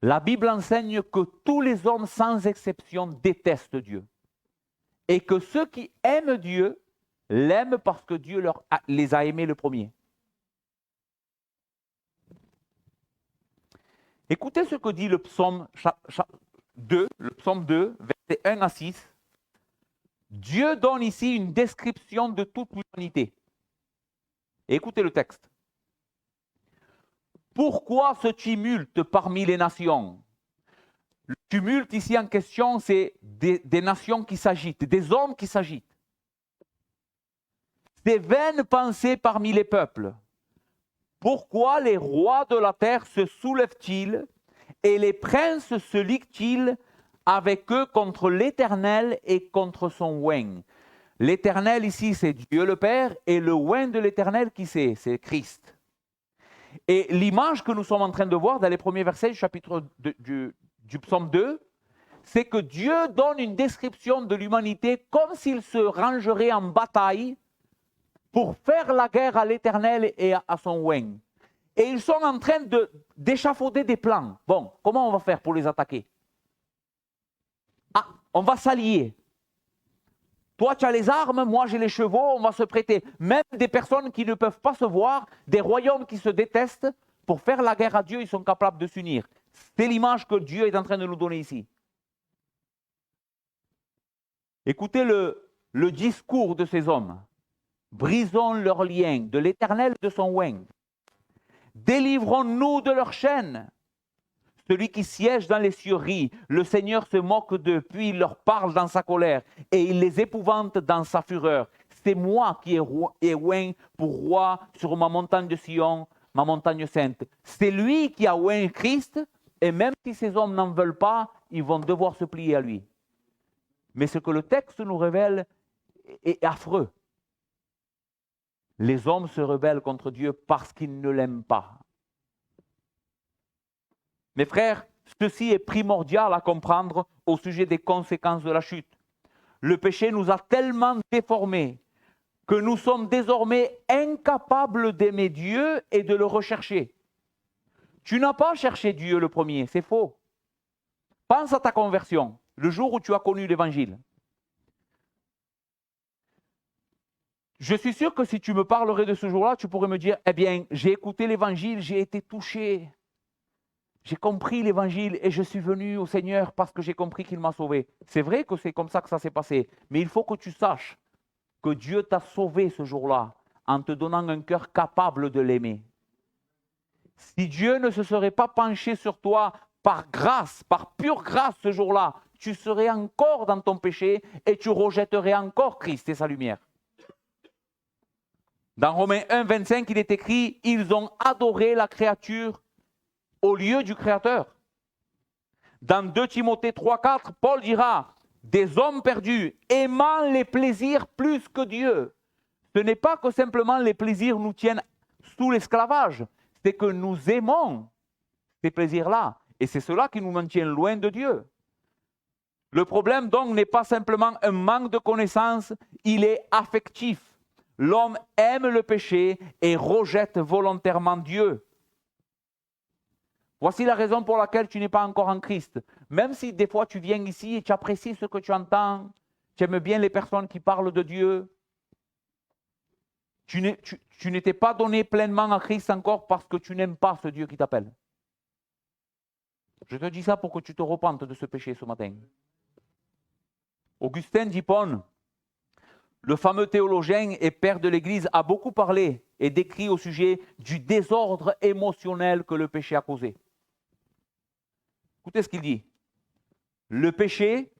La Bible enseigne que tous les hommes, sans exception, détestent Dieu. Et que ceux qui aiment Dieu, l'aiment parce que Dieu les a aimés le premier. Écoutez ce que dit le psaume 2, versets 1 à 6. Dieu donne ici une description de toute l'humanité. Écoutez le texte. Pourquoi ce tumulte parmi les nations? Le tumulte ici en question, c'est des nations qui s'agitent, des hommes qui s'agitent. Des vaines pensées parmi les peuples. Pourquoi les rois de la terre se soulèvent-ils et les princes se liguent-ils avec eux contre l'Éternel et contre son oint? L'Éternel ici, c'est Dieu le Père, et le oint de l'Éternel, qui c'est? C'est Christ. Et l'image que nous sommes en train de voir dans les premiers versets du chapitre du psaume 2, c'est que Dieu donne une description de l'humanité comme s'il se rangerait en bataille pour faire la guerre à l'Éternel et à son oint. Et ils sont en train d'échafauder des plans. Bon, comment on va faire pour les attaquer? Ah, on va s'allier. Toi, tu as les armes, moi j'ai les chevaux, on va se prêter. Même des personnes qui ne peuvent pas se voir, des royaumes qui se détestent, pour faire la guerre à Dieu, ils sont capables de s'unir. C'est l'image que Dieu est en train de nous donner ici. Écoutez le discours de ces hommes. Brisons leurs liens, de l'Éternel et de son oint. Délivrons-nous de leurs chaînes. Celui qui siège dans les cieux rit, le Seigneur se moque d'eux, puis il leur parle dans sa colère, et il les épouvante dans sa fureur. C'est moi qui ai oint pour roi sur ma montagne de Sion, ma montagne sainte. C'est lui qui a oint Christ, et même si ces hommes n'en veulent pas, ils vont devoir se plier à lui. Mais ce que le texte nous révèle est affreux. Les hommes se rebellent contre Dieu parce qu'ils ne l'aiment pas. Mes frères, ceci est primordial à comprendre au sujet des conséquences de la chute. Le péché nous a tellement déformés que nous sommes désormais incapables d'aimer Dieu et de le rechercher. Tu n'as pas cherché Dieu le premier, c'est faux. Pense à ta conversion, le jour où tu as connu l'Évangile. Je suis sûr que si tu me parlerais de ce jour-là, tu pourrais me dire, eh bien, j'ai écouté l'Évangile, j'ai été touché. J'ai compris l'Évangile et je suis venu au Seigneur parce que j'ai compris qu'il m'a sauvé. C'est vrai que c'est comme ça que ça s'est passé. Mais il faut que tu saches que Dieu t'a sauvé ce jour-là en te donnant un cœur capable de l'aimer. Si Dieu ne se serait pas penché sur toi par grâce, par pure grâce ce jour-là, tu serais encore dans ton péché et tu rejetterais encore Christ et sa lumière. Dans Romains 1, 25, il est écrit « Ils ont adoré la créature au lieu du Créateur ». Dans 2 Timothée 3, 4, Paul dira « Des hommes perdus, aimant les plaisirs plus que Dieu ». Ce n'est pas que simplement les plaisirs nous tiennent sous l'esclavage, c'est que nous aimons ces plaisirs-là. Et c'est cela qui nous maintient loin de Dieu. Le problème donc n'est pas simplement un manque de connaissance, il est affectif. L'homme aime le péché et rejette volontairement Dieu. Voici la raison pour laquelle tu n'es pas encore en Christ. Même si des fois tu viens ici et tu apprécies ce que tu entends, tu aimes bien les personnes qui parlent de Dieu, tu n'étais pas donné pleinement à Christ encore parce que tu n'aimes pas ce Dieu qui t'appelle. Je te dis ça pour que tu te repentes de ce péché ce matin. Augustin d'Hippone, le fameux théologien et père de l'Église, a beaucoup parlé et décrit au sujet du désordre émotionnel que le péché a causé. Écoutez ce qu'il dit. Le péché,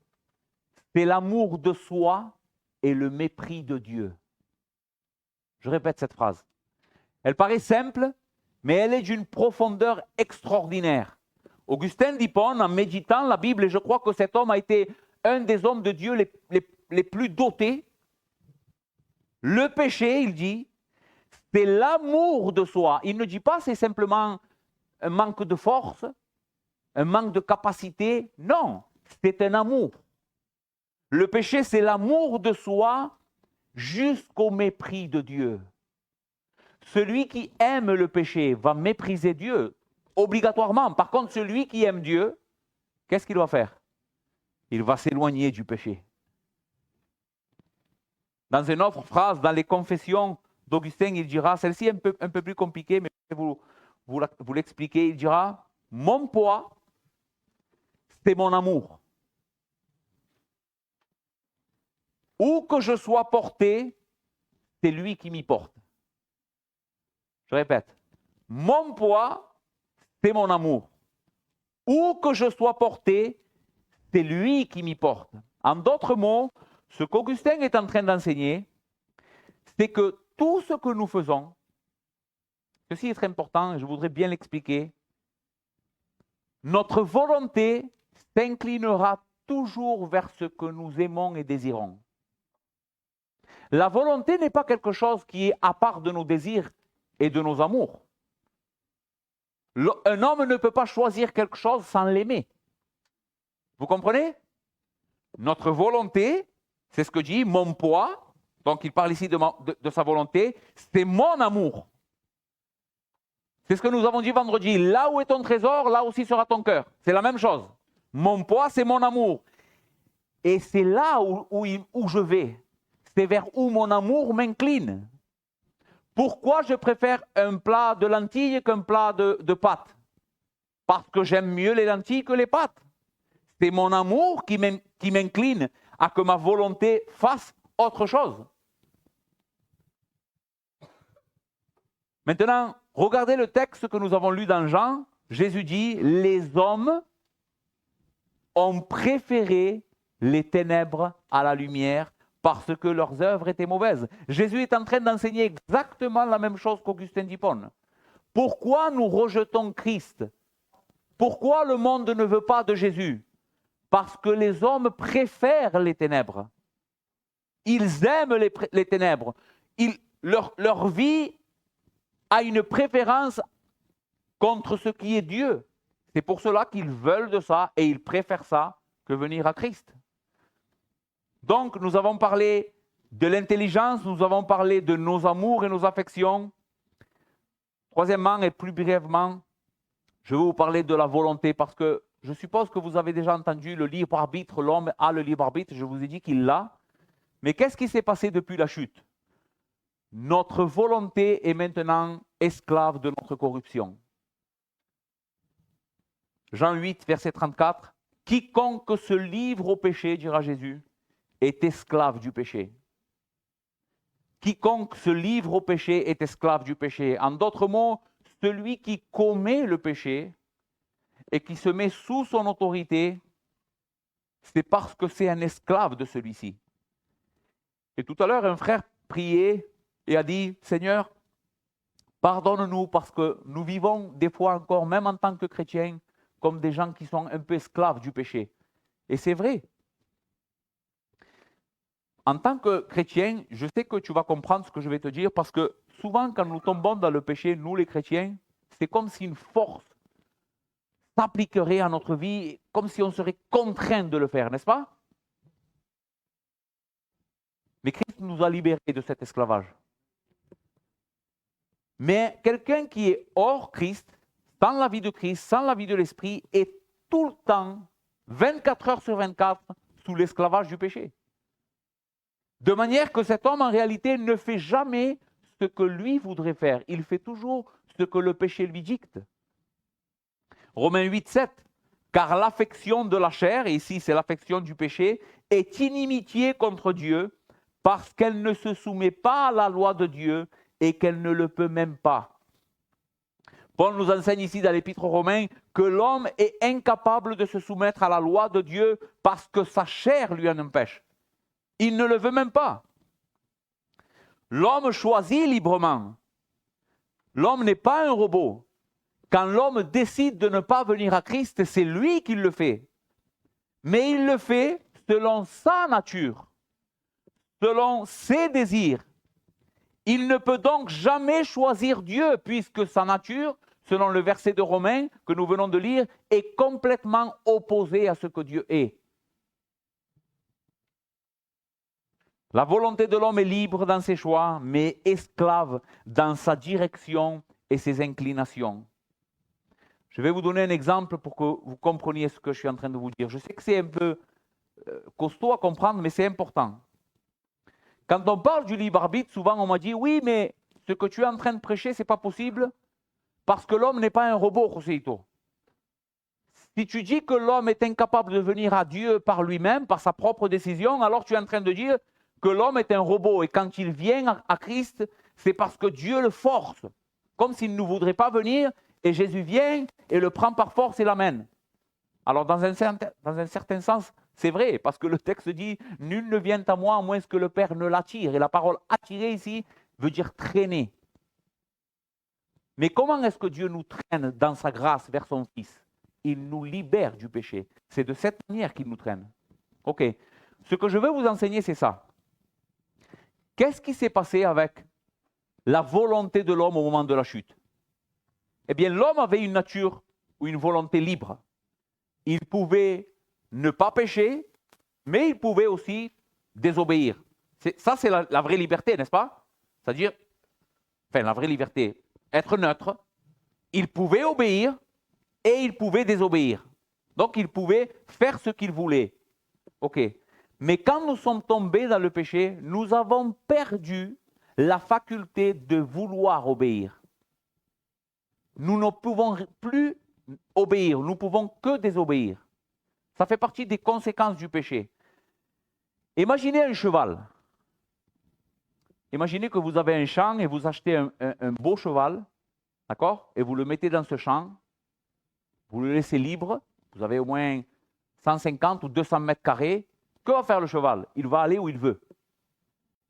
c'est l'amour de soi et le mépris de Dieu. Je répète cette phrase. Elle paraît simple, mais elle est d'une profondeur extraordinaire. Augustin d'Hippone, en méditant la Bible, et je crois que cet homme a été un des hommes de Dieu les plus dotés. Le péché, il dit, c'est l'amour de soi. Il ne dit pas c'est simplement un manque de force, un manque de capacité. Non, c'est un amour. Le péché, c'est l'amour de soi jusqu'au mépris de Dieu. Celui qui aime le péché va mépriser Dieu, obligatoirement. Par contre, celui qui aime Dieu, qu'est-ce qu'il va faire? Il va s'éloigner du péché. Dans une autre phrase, dans les confessions d'Augustin, il dira, celle-ci est un peu plus compliquée, mais vous l'expliquer, il dira, mon poids, c'est mon amour. Où que je sois porté, c'est lui qui m'y porte. Je répète, mon poids, c'est mon amour. Où que je sois porté, c'est lui qui m'y porte. En d'autres mots, ce qu'Augustin est en train d'enseigner, c'est que tout ce que nous faisons, ceci est très important et je voudrais bien l'expliquer, notre volonté s'inclinera toujours vers ce que nous aimons et désirons. La volonté n'est pas quelque chose qui est à part de nos désirs et de nos amours. Un homme ne peut pas choisir quelque chose sans l'aimer. Vous comprenez? Notre volonté, c'est ce que dit mon poids, donc il parle ici de sa volonté, c'est mon amour. C'est ce que nous avons dit vendredi. Là où est ton trésor, là aussi sera ton cœur. C'est la même chose. Mon poids, c'est mon amour. Et c'est là où je vais. C'est vers où mon amour m'incline. Pourquoi je préfère un plat de lentilles qu'un plat de pâtes? Parce que j'aime mieux les lentilles que les pâtes. C'est mon amour qui m'incline à que ma volonté fasse autre chose. Maintenant, regardez le texte que nous avons lu dans Jean. Jésus dit, les hommes ont préféré les ténèbres à la lumière parce que leurs œuvres étaient mauvaises. Jésus est en train d'enseigner exactement la même chose qu'Augustin d'Hippone. Pourquoi nous rejetons Christ? Pourquoi le monde ne veut pas de Jésus? Parce que les hommes préfèrent les ténèbres. Ils aiment les ténèbres. Leur vie a une préférence contre ce qui est Dieu. C'est pour cela qu'ils veulent de ça et ils préfèrent ça que venir à Christ. Donc, nous avons parlé de l'intelligence, nous avons parlé de nos amours et nos affections. Troisièmement et plus brièvement, je vais vous parler de la volonté parce que je suppose que vous avez déjà entendu le libre arbitre, l'homme a le libre arbitre, je vous ai dit qu'il l'a. Mais qu'est-ce qui s'est passé depuis la chute? Notre volonté est maintenant esclave de notre corruption. Jean 8, verset 34. Quiconque se livre au péché, dira Jésus, est esclave du péché. Quiconque se livre au péché est esclave du péché. En d'autres mots, celui qui commet le péché et qui se met sous son autorité, c'est parce que c'est un esclave de celui-ci. Et tout à l'heure, un frère priait et a dit, Seigneur, pardonne-nous parce que nous vivons des fois encore, même en tant que chrétiens, comme des gens qui sont un peu esclaves du péché. Et c'est vrai. En tant que chrétien, je sais que tu vas comprendre ce que je vais te dire parce que souvent quand nous tombons dans le péché, nous les chrétiens, c'est comme si une force s'appliquerait à notre vie, comme si on serait contraint de le faire, n'est-ce pas? Mais Christ nous a libérés de cet esclavage. Mais quelqu'un qui est hors Christ, sans la vie de Christ, sans la vie de l'Esprit, est tout le temps, 24 heures sur 24, sous l'esclavage du péché. De manière que cet homme, en réalité, ne fait jamais ce que lui voudrait faire. Il fait toujours ce que le péché lui dicte. Romains 8, 7. Car l'affection de la chair, et ici c'est l'affection du péché, est inimitié contre Dieu, parce qu'elle ne se soumet pas à la loi de Dieu et qu'elle ne le peut même pas. Paul nous enseigne ici dans l'Épître aux Romains que l'homme est incapable de se soumettre à la loi de Dieu parce que sa chair lui en empêche. Il ne le veut même pas. L'homme choisit librement. L'homme n'est pas un robot. Quand l'homme décide de ne pas venir à Christ, c'est lui qui le fait. Mais il le fait selon sa nature, selon ses désirs. Il ne peut donc jamais choisir Dieu, puisque sa nature, selon le verset de Romains que nous venons de lire, est complètement opposée à ce que Dieu est. La volonté de l'homme est libre dans ses choix, mais esclave dans sa direction et ses inclinations. Je vais vous donner un exemple pour que vous compreniez ce que je suis en train de vous dire. Je sais que c'est un peu costaud à comprendre, mais c'est important. Quand on parle du libre arbitre, souvent on m'a dit « Oui, mais ce que tu es en train de prêcher, ce n'est pas possible parce que l'homme n'est pas un robot, Joséito. Si tu dis que l'homme est incapable de venir à Dieu par lui-même, par sa propre décision, alors tu es en train de dire que l'homme est un robot et quand il vient à Christ, c'est parce que Dieu le force, comme s'il ne voudrait pas venir et Jésus vient et le prend par force et l'amène. Alors dans un certain sens, c'est vrai, parce que le texte dit « Nul ne vient à moi à moins que le Père ne l'attire ». Et la parole « attirer » ici veut dire « traîner ». Mais comment est-ce que Dieu nous traîne dans sa grâce vers son Fils? Il nous libère du péché. C'est de cette manière qu'il nous traîne. Ok. Ce que je veux vous enseigner, c'est ça. Qu'est-ce qui s'est passé avec la volonté de l'homme au moment de la chute? Eh bien, l'homme avait une nature ou une volonté libre. Il pouvait ne pas pécher, mais il pouvait aussi désobéir. Ça, c'est la vraie liberté, n'est-ce pas? C'est-à-dire, enfin, la vraie liberté, être neutre. Il pouvait obéir et il pouvait désobéir. Donc, il pouvait faire ce qu'il voulait. Ok. Mais quand nous sommes tombés dans le péché, nous avons perdu la faculté de vouloir obéir. Nous ne pouvons plus obéir, nous ne pouvons que désobéir. Ça fait partie des conséquences du péché. Imaginez un cheval. Imaginez que vous avez un champ et vous achetez un beau cheval, d'accord? Et vous le mettez dans ce champ, vous le laissez libre, vous avez au moins 150 ou 200 mètres carrés. Que va faire le cheval? Il va aller où il veut.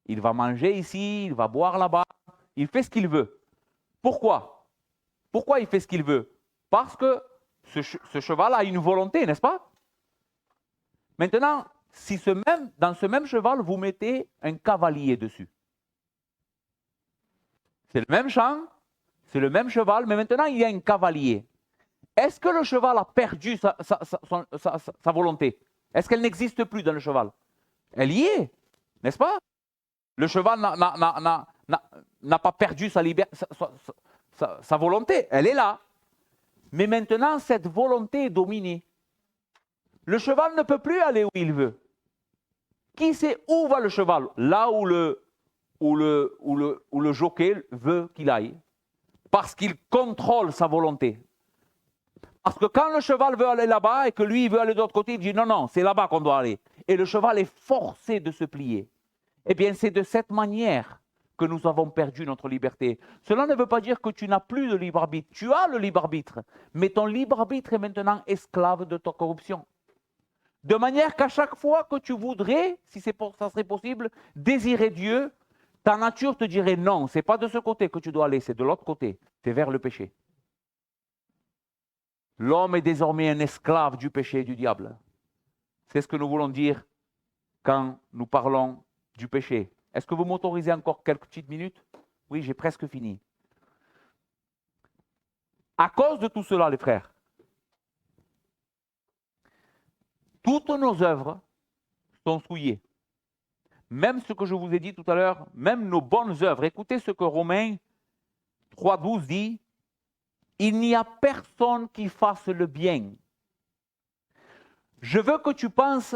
Il va manger ici, il va boire là-bas, il fait ce qu'il veut. Pourquoi? Pourquoi il fait ce qu'il veut? Parce que ce cheval a une volonté, n'est-ce pas? Maintenant, si dans ce même cheval, vous mettez un cavalier dessus. C'est le même champ, c'est le même cheval, mais maintenant il y a un cavalier. Est-ce que le cheval a perdu sa volonté? Est-ce qu'elle n'existe plus dans le cheval? Elle y est, n'est-ce pas? Le cheval n'a pas perdu sa volonté, elle est là. Mais maintenant, cette volonté est dominée. Le cheval ne peut plus aller où il veut. Qui sait où va le cheval? Là où le jockey veut qu'il aille. Parce qu'il contrôle sa volonté. Parce que quand le cheval veut aller là-bas et que lui il veut aller de l'autre côté, il dit non, non, c'est là-bas qu'on doit aller. Et le cheval est forcé de se plier. Eh bien, c'est de cette manière que nous avons perdu notre liberté. Cela ne veut pas dire que tu n'as plus de libre arbitre. Tu as le libre arbitre, mais ton libre arbitre est maintenant esclave de ta corruption. De manière qu'à chaque fois que tu voudrais, si ça serait possible, désirer Dieu, ta nature te dirait non, ce n'est pas de ce côté que tu dois aller, c'est de l'autre côté, c'est vers le péché. L'homme est désormais un esclave du péché et du diable. C'est ce que nous voulons dire quand nous parlons du péché. Est-ce que vous m'autorisez encore quelques petites minutes? Oui, j'ai presque fini. À cause de tout cela, les frères, toutes nos œuvres sont souillées. Même ce que je vous ai dit tout à l'heure, même nos bonnes œuvres. Écoutez ce que Romains 3,12 dit. Il n'y a personne qui fasse le bien. Je veux que tu penses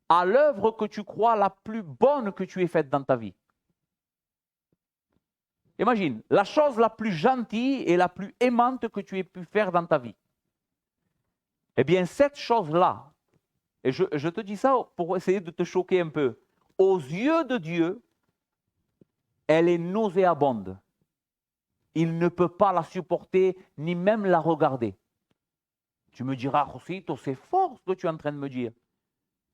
à l'œuvre que tu crois la plus bonne que tu aies faite dans ta vie. Imagine, la chose la plus gentille et la plus aimante que tu aies pu faire dans ta vie. Eh bien, cette chose-là, et je te dis ça pour essayer de te choquer un peu, aux yeux de Dieu, elle est nauséabonde. Il ne peut pas la supporter, ni même la regarder. Tu me diras, Rosito, c'est fort ce que tu es en train de me dire.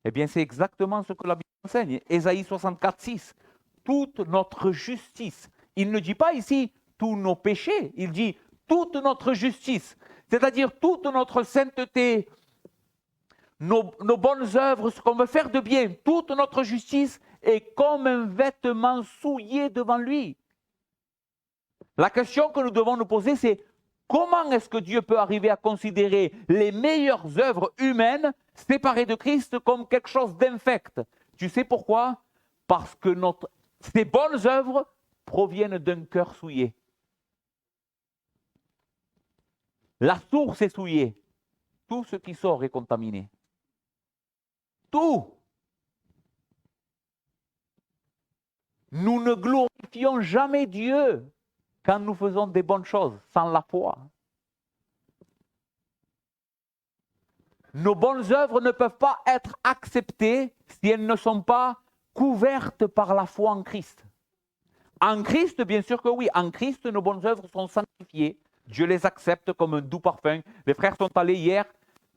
Eh bien, c'est exactement ce que la Bible enseigne. Ésaïe 64, 6. Toute notre justice. Il ne dit pas ici tous nos péchés, il dit toute notre justice. C'est-à-dire toute notre sainteté, nos bonnes œuvres, ce qu'on veut faire de bien, toute notre justice est comme un vêtement souillé devant lui. La question que nous devons nous poser, c'est comment est-ce que Dieu peut arriver à considérer les meilleures œuvres humaines séparées de Christ comme quelque chose d'infect? Tu sais pourquoi? Parce que ces bonnes œuvres proviennent d'un cœur souillé. La source est souillée. Tout ce qui sort est contaminé. Tout. Nous ne glorifions jamais Dieu quand nous faisons des bonnes choses, sans la foi. Nos bonnes œuvres ne peuvent pas être acceptées si elles ne sont pas couvertes par la foi en Christ. En Christ, bien sûr que oui. En Christ, nos bonnes œuvres sont sanctifiées. Dieu les accepte comme un doux parfum. Les frères sont allés hier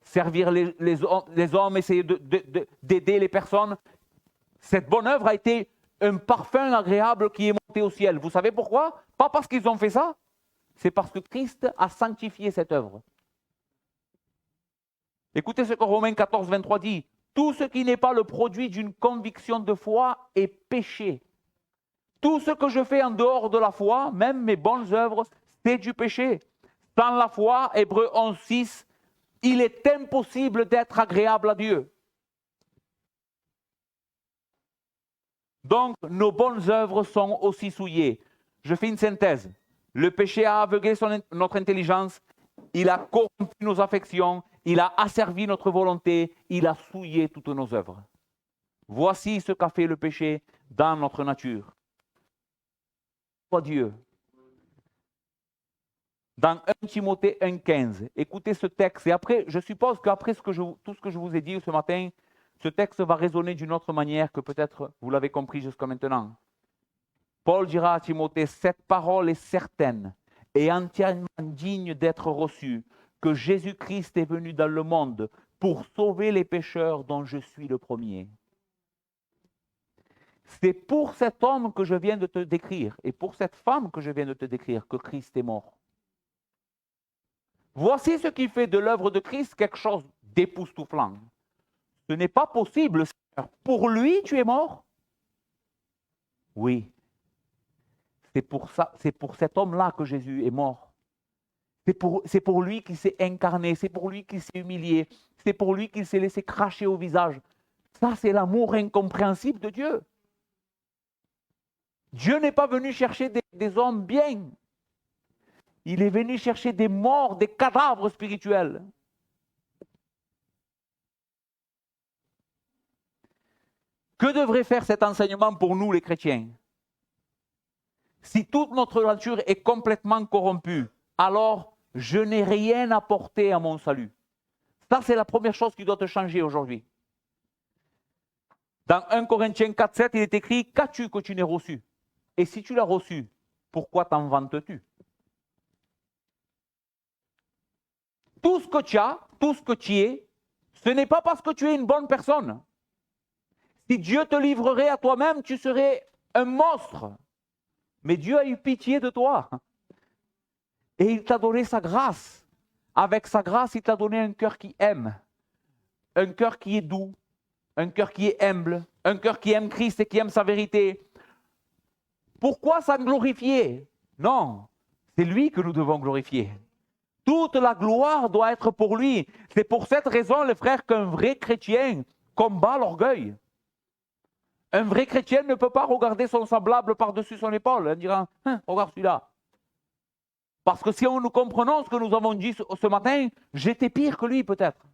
servir les hommes, essayer d'aider les personnes. Cette bonne œuvre a été un parfum agréable qui est monté au ciel. Vous savez pourquoi? Pas parce qu'ils ont fait ça, c'est parce que Christ a sanctifié cette œuvre. Écoutez ce que Romains 14, 23 dit. Tout ce qui n'est pas le produit d'une conviction de foi est péché. Tout ce que je fais en dehors de la foi, même mes bonnes œuvres, c'est du péché. Sans la foi, Hébreux 11, 6, il est impossible d'être agréable à Dieu. Donc, nos bonnes œuvres sont aussi souillées. Je fais une synthèse. Le péché a aveuglé notre intelligence, il a corrompu nos affections, il a asservi notre volonté, il a souillé toutes nos œuvres. Voici ce qu'a fait le péché dans notre nature. Dieu. Dans 1 Timothée 1,15, écoutez ce texte. Et après, je suppose qu'après tout ce que je vous ai dit ce matin, ce texte va résonner d'une autre manière que peut-être vous l'avez compris jusqu'à maintenant. Paul dira à Timothée, cette parole est certaine et entièrement digne d'être reçue, que Jésus-Christ est venu dans le monde pour sauver les pécheurs dont je suis le premier. C'est pour cet homme que je viens de te décrire et pour cette femme que je viens de te décrire que Christ est mort. Voici ce qui fait de l'œuvre de Christ quelque chose d'époustouflant. Ce n'est pas possible, Seigneur. Pour lui, tu es mort? Oui. C'est pour ça, c'est pour cet homme-là que Jésus est mort. C'est pour lui qu'il s'est incarné, c'est pour lui qu'il s'est humilié, c'est pour lui qu'il s'est laissé cracher au visage. Ça, c'est l'amour incompréhensible de Dieu. Dieu n'est pas venu chercher des hommes bien. Il est venu chercher des morts, des cadavres spirituels. Que devrait faire cet enseignement pour nous, les chrétiens? Si toute notre nature est complètement corrompue, alors je n'ai rien apporté à mon salut. Ça, c'est la première chose qui doit te changer aujourd'hui. Dans 1 Corinthiens 4, 7, il est écrit « Qu'as-tu que tu n'aies reçu? Et si tu l'as reçu, pourquoi t'en vantes-tu » Tout ce que tu as, tout ce que tu es, ce n'est pas parce que tu es une bonne personne. Si Dieu te livrerait à toi-même, tu serais un monstre. Mais Dieu a eu pitié de toi. Et il t'a donné sa grâce. Avec sa grâce, il t'a donné un cœur qui aime. Un cœur qui est doux. Un cœur qui est humble. Un cœur qui aime Christ et qui aime sa vérité. Pourquoi s'en glorifier? Non, c'est lui que nous devons glorifier. Toute la gloire doit être pour lui. C'est pour cette raison, les frères, qu'un vrai chrétien combat l'orgueil. Un vrai chrétien ne peut pas regarder son semblable par-dessus son épaule en disant « Regarde celui-là ». Parce que si nous comprenons ce que nous avons dit ce matin, j'étais pire que lui peut-être,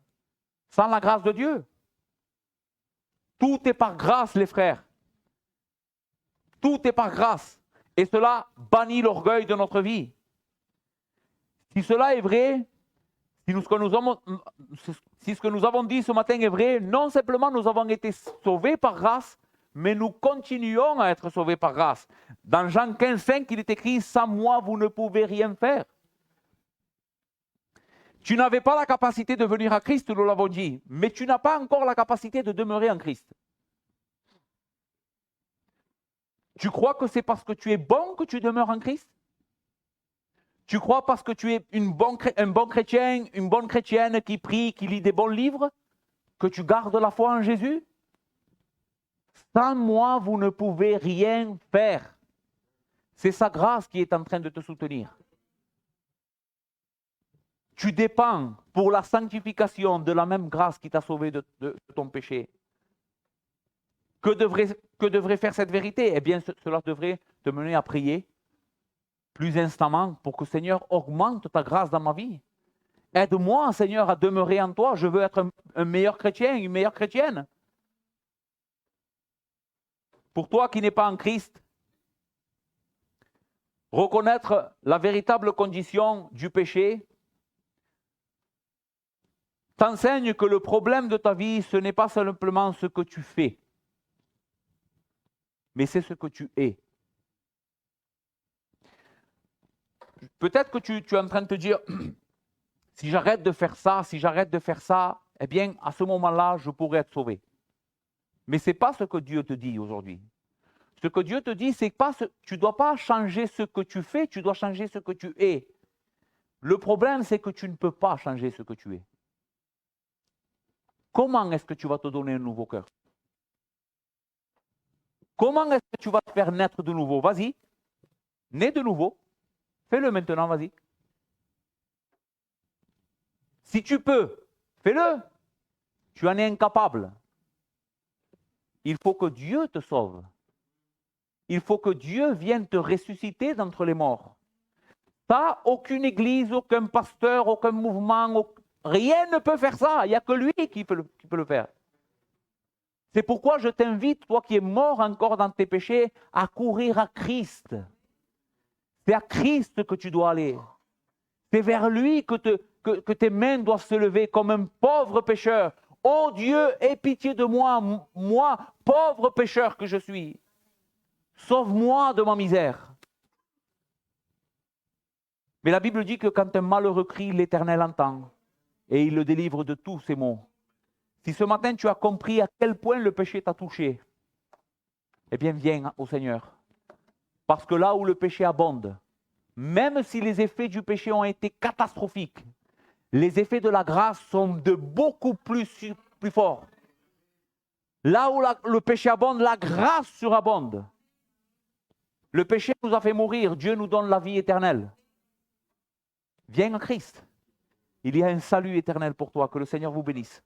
sans la grâce de Dieu. Tout est par grâce, les frères. Tout est par grâce. Et cela bannit l'orgueil de notre vie. Si cela est vrai, si ce que nous avons dit ce matin est vrai, non simplement nous avons été sauvés par grâce, mais nous continuons à être sauvés par grâce. Dans Jean 15, 5, il est écrit « Sans moi, vous ne pouvez rien faire ». Tu n'avais pas la capacité de venir à Christ, nous l'avons dit, mais tu n'as pas encore la capacité de demeurer en Christ. Tu crois que c'est parce que tu es bon que tu demeures en Christ? Tu crois parce que tu es un bon chrétien, une bonne chrétienne qui prie, qui lit des bons livres, que tu gardes la foi en Jésus? Sans moi, vous ne pouvez rien faire. C'est sa grâce qui est en train de te soutenir. Tu dépends pour la sanctification de la même grâce qui t'a sauvé de ton péché. Que devrait faire cette vérité? Eh bien, cela devrait te mener à prier plus instamment pour que Seigneur augmente ta grâce dans ma vie. Aide-moi, Seigneur, à demeurer en toi. Je veux être un meilleur chrétien, une meilleure chrétienne. Pour toi qui n'es pas en Christ, reconnaître la véritable condition du péché t'enseigne que le problème de ta vie, ce n'est pas simplement ce que tu fais. mais c'est ce que tu es. Peut-être que tu es en train de te dire, si j'arrête de faire ça, eh bien, à ce moment-là, je pourrais être sauvé. Mais ce n'est pas ce que Dieu te dit aujourd'hui. Ce que Dieu te dit, c'est que tu ne dois pas changer ce que tu fais, tu dois changer ce que tu es. Le problème, c'est que tu ne peux pas changer ce que tu es. Comment est-ce que tu vas te donner un nouveau cœur? Comment est-ce que tu vas te faire naître de nouveau? Vas-y, nais de nouveau. Fais-le maintenant, vas-y. Si tu peux, fais-le. Tu en es incapable. Il faut que Dieu te sauve. Il faut que Dieu vienne te ressusciter d'entre les morts. Ça, aucune église, aucun pasteur, aucun mouvement, rien ne peut faire ça. Il n'y a que lui qui peut le faire. C'est pourquoi je t'invite, toi qui es mort encore dans tes péchés, à courir à Christ. C'est à Christ que tu dois aller. C'est vers lui que tes mains doivent se lever comme un pauvre pécheur. Oh Dieu, aie pitié de moi, moi, pauvre pécheur que je suis. Sauve-moi de ma misère. Mais la Bible dit que quand un malheureux crie, l'Éternel entend et il le délivre de tous ses maux. Si ce matin tu as compris à quel point le péché t'a touché, eh bien viens au Seigneur. Parce que là où le péché abonde, même si les effets du péché ont été catastrophiques, les effets de la grâce sont de beaucoup plus forts. Là où le péché abonde, la grâce surabonde. Le péché nous a fait mourir, Dieu nous donne la vie éternelle. Viens en Christ. Il y a un salut éternel pour toi, que le Seigneur vous bénisse.